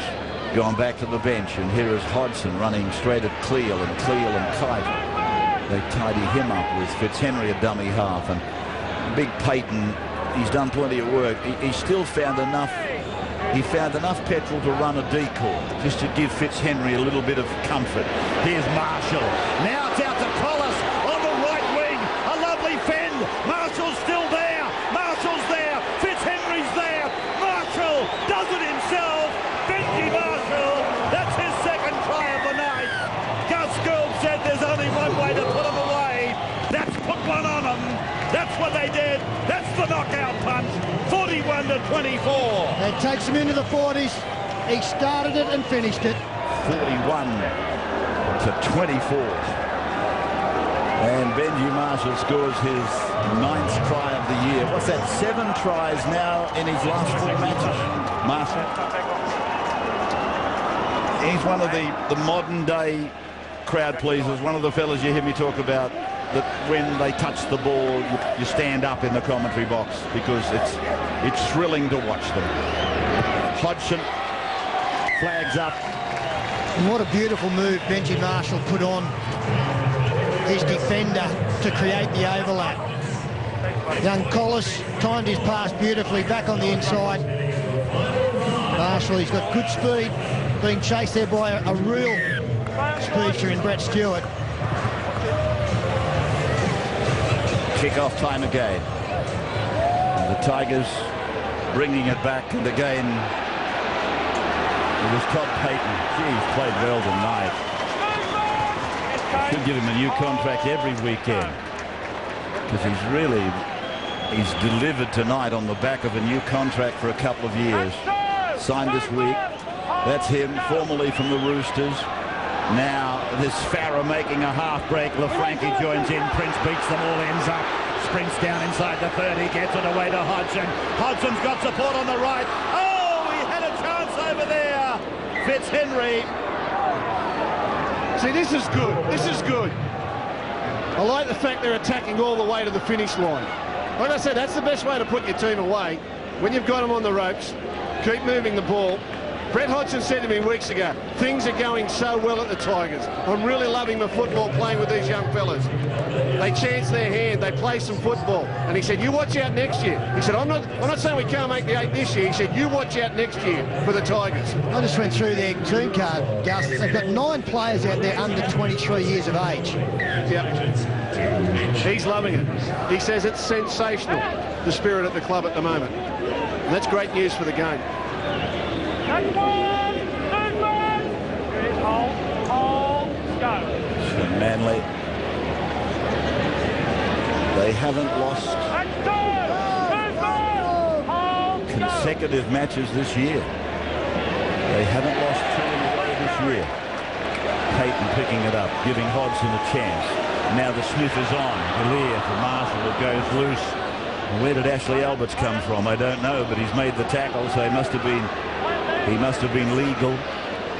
gone back to the bench, and here is Hodgson running straight at Cleal and Kite. They tidy him up with Fitzhenry a dummy half, and Big Peyton, he's done plenty of work. He still found enough. He found enough petrol to run a decoy, just to give Fitzhenry a little bit of comfort. Here's Marshall. Now it's out to Collis on the right wing. A lovely fend. Marshall's still there. Marshall's there. Fitzhenry's there. Marshall does it himself. Benji Marshall. That's his second try of the night. Gus Gould said there's only one way to put him away. That's put one on him. That's what they did. That's the knockout punch. 41-24. It takes him into the 40s. He started it and finished it. 41-24. And Benji Marshall scores his 9th try of the year. What's that? 7 tries now in his last 4 matches. Marshall. He's one of the modern day crowd pleasers. One of the fellas you hear me talk about, that when they touch the ball, you stand up in the commentary box because it's thrilling to watch them. Hodgson flags up. And what a beautiful move Benji Marshall put on his defender to create the overlap. Young Collis timed his pass beautifully back on the inside. Marshall, he's got good speed, being chased there by a real speedster in Brett Stewart. Kick-off time again. And the Tigers bringing it back, and again it was Todd Payton. He's played well tonight. Should give him a new contract every weekend, because he's delivered tonight on the back of a new contract for a couple of years. Signed this week. That's him, formerly from the Roosters. Now this Farah making a half break. LaFranchi joins in. Prince beats them all, ends up sprints down inside the 30, gets it away to Hodgson. Hodgson's got support on the right. Oh, he had a chance over there. Fitzhenry. See, this is good. This is good. I like the fact they're attacking all the way to the finish line. Like I said, that's the best way to put your team away. When you've got them on the ropes, keep moving the ball. Brett Hodgson said to me weeks ago, things are going so well at the Tigers. I'm really loving the football playing with these young fellas. They chance their hand, they play some football. And he said, you watch out next year. He said, I'm not saying we can't make the 8 this year. He said, you watch out next year for the Tigers. I just went through their team card, Gus. They've got 9 players out there under 23 years of age. Yep. He's loving it. He says it's sensational, the spirit at the club at the moment. And that's great news for the game. So Manly, they haven't lost consecutive matches this year. They haven't lost 2 in a row this year. Payton picking it up, giving Hodgson a chance. Now the sniff is on. Galea for Marshall. It goes loose. Where did Ashley Alberts come from? I don't know, but he's made the tackle, so he must have been legal.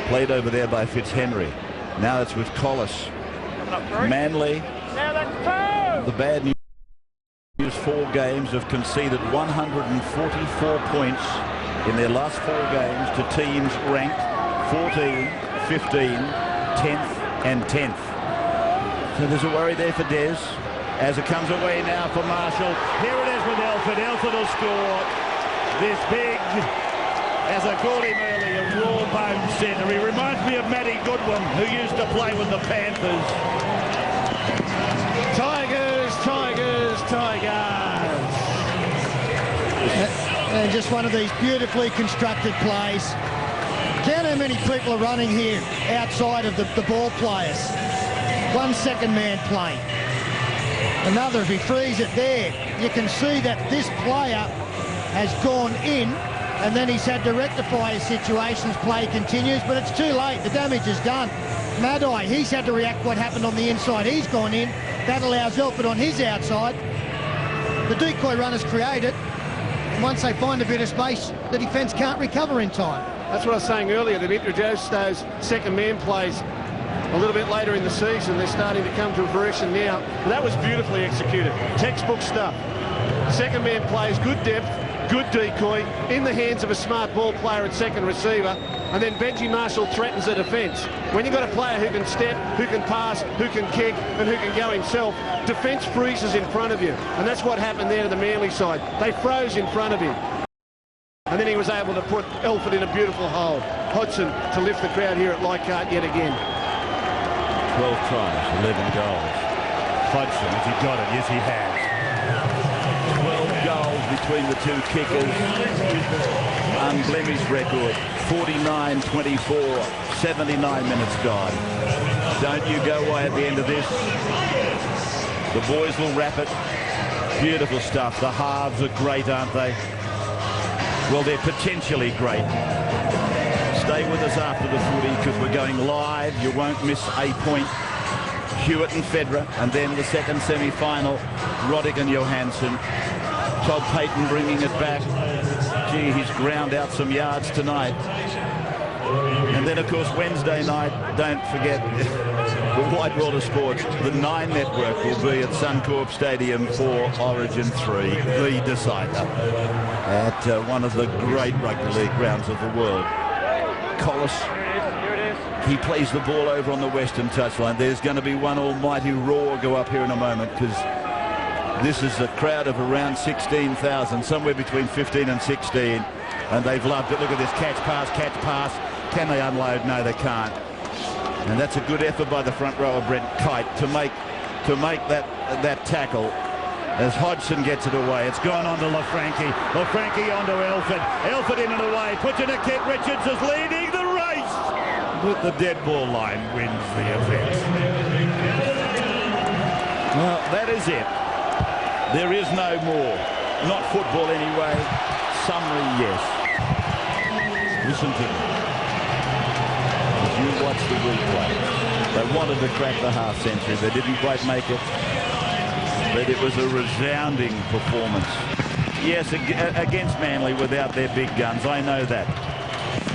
Played over there by Fitzhenry. Now it's with Collis. Manly, the bad news, 4 games have conceded 144 points in their last 4 games to teams ranked 14, 15, 10th and 10th. So there's a worry there for Des. As it comes away now for Marshall. Here it is with Elford. Elford will score. This big, as I called him earlier, raw bone centre. He reminds me of Matty Goodwin, who used to play with the Panthers. Tigers, Tigers, Tigers. And just one of these beautifully constructed plays. Count how many people are running here outside of the ball players. 1 second man playing. Another, if he frees it there, you can see that this player has gone in and then he's had to rectify his situations. Play continues, but it's too late. The damage is done. Maddai, he's had to react what happened on the inside. He's gone in. That allows Elford on his outside. The decoy runner's created. And once they find a bit of space, the defence can't recover in time. That's what I was saying earlier. They've introduced those second man plays a little bit later in the season. They're starting to come to fruition now. But that was beautifully executed. Textbook stuff. Second man plays, good depth, good decoy, in the hands of a smart ball player at second receiver. And then Benji Marshall threatens the defence. When you've got a player who can step, who can pass, who can kick, and who can go himself, defence freezes in front of you. And that's what happened there to the Manly side. They froze in front of him. And then he was able to put Elford in a beautiful hole. Hodgson to lift the crowd here at Leichhardt yet again. 12 tries, 11 goals. Hodgson, has he got it? Yes, he has. 12 goals between the 2 kickers. Unblemished record. 49-24, 79 minutes gone. Don't you go away at the end of this. The boys will wrap it. Beautiful stuff. The halves are great, aren't they? Well, they're potentially great. Stay with us after the footy because we're going live. You won't miss a point. Hewitt and Federer, and then the second semi-final, Roddick and Johansson. Todd Payton bringing it back. Gee, he's ground out some yards tonight. And then, of course, Wednesday night, don't forget the wide world of sports. The 9 network will be at Suncorp Stadium for Origin 3, the decider, at one of the great rugby league grounds of the world. Collis, he plays the ball over on the western touchline. There's going to be one almighty roar go up here in a moment because this is a crowd of around 16,000, somewhere between 15 and 16, and they've loved it. Look at this catch pass, catch pass. Can they unload? No, they can't. And that's a good effort by the front rower, Brent Kite, to make that tackle. As Hodgson gets it away, it's gone on to LaFranchi. LaFranchi onto Elford. Elford in and away. Puts it to Kent Richards, is leading the race. But the dead ball line wins the event. Well, that is it. There is no more. Not football anyway. Summary, yes. Listen to them. As you watch the replay. They wanted to crack the half century. They didn't quite make it. but it was a resounding performance. Yes, against Manly without their big guns, I know that.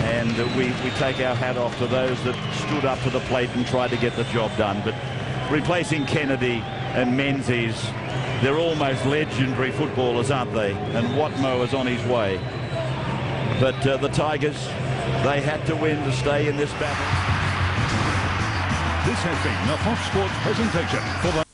And we take our hat off to those that stood up to the plate and tried to get the job done. But replacing Kennedy and Menzies, they're almost legendary footballers, aren't they? And Watmo is on his way. But the Tigers, they had to win to stay in this battle. This has been a Fox Sports presentation for the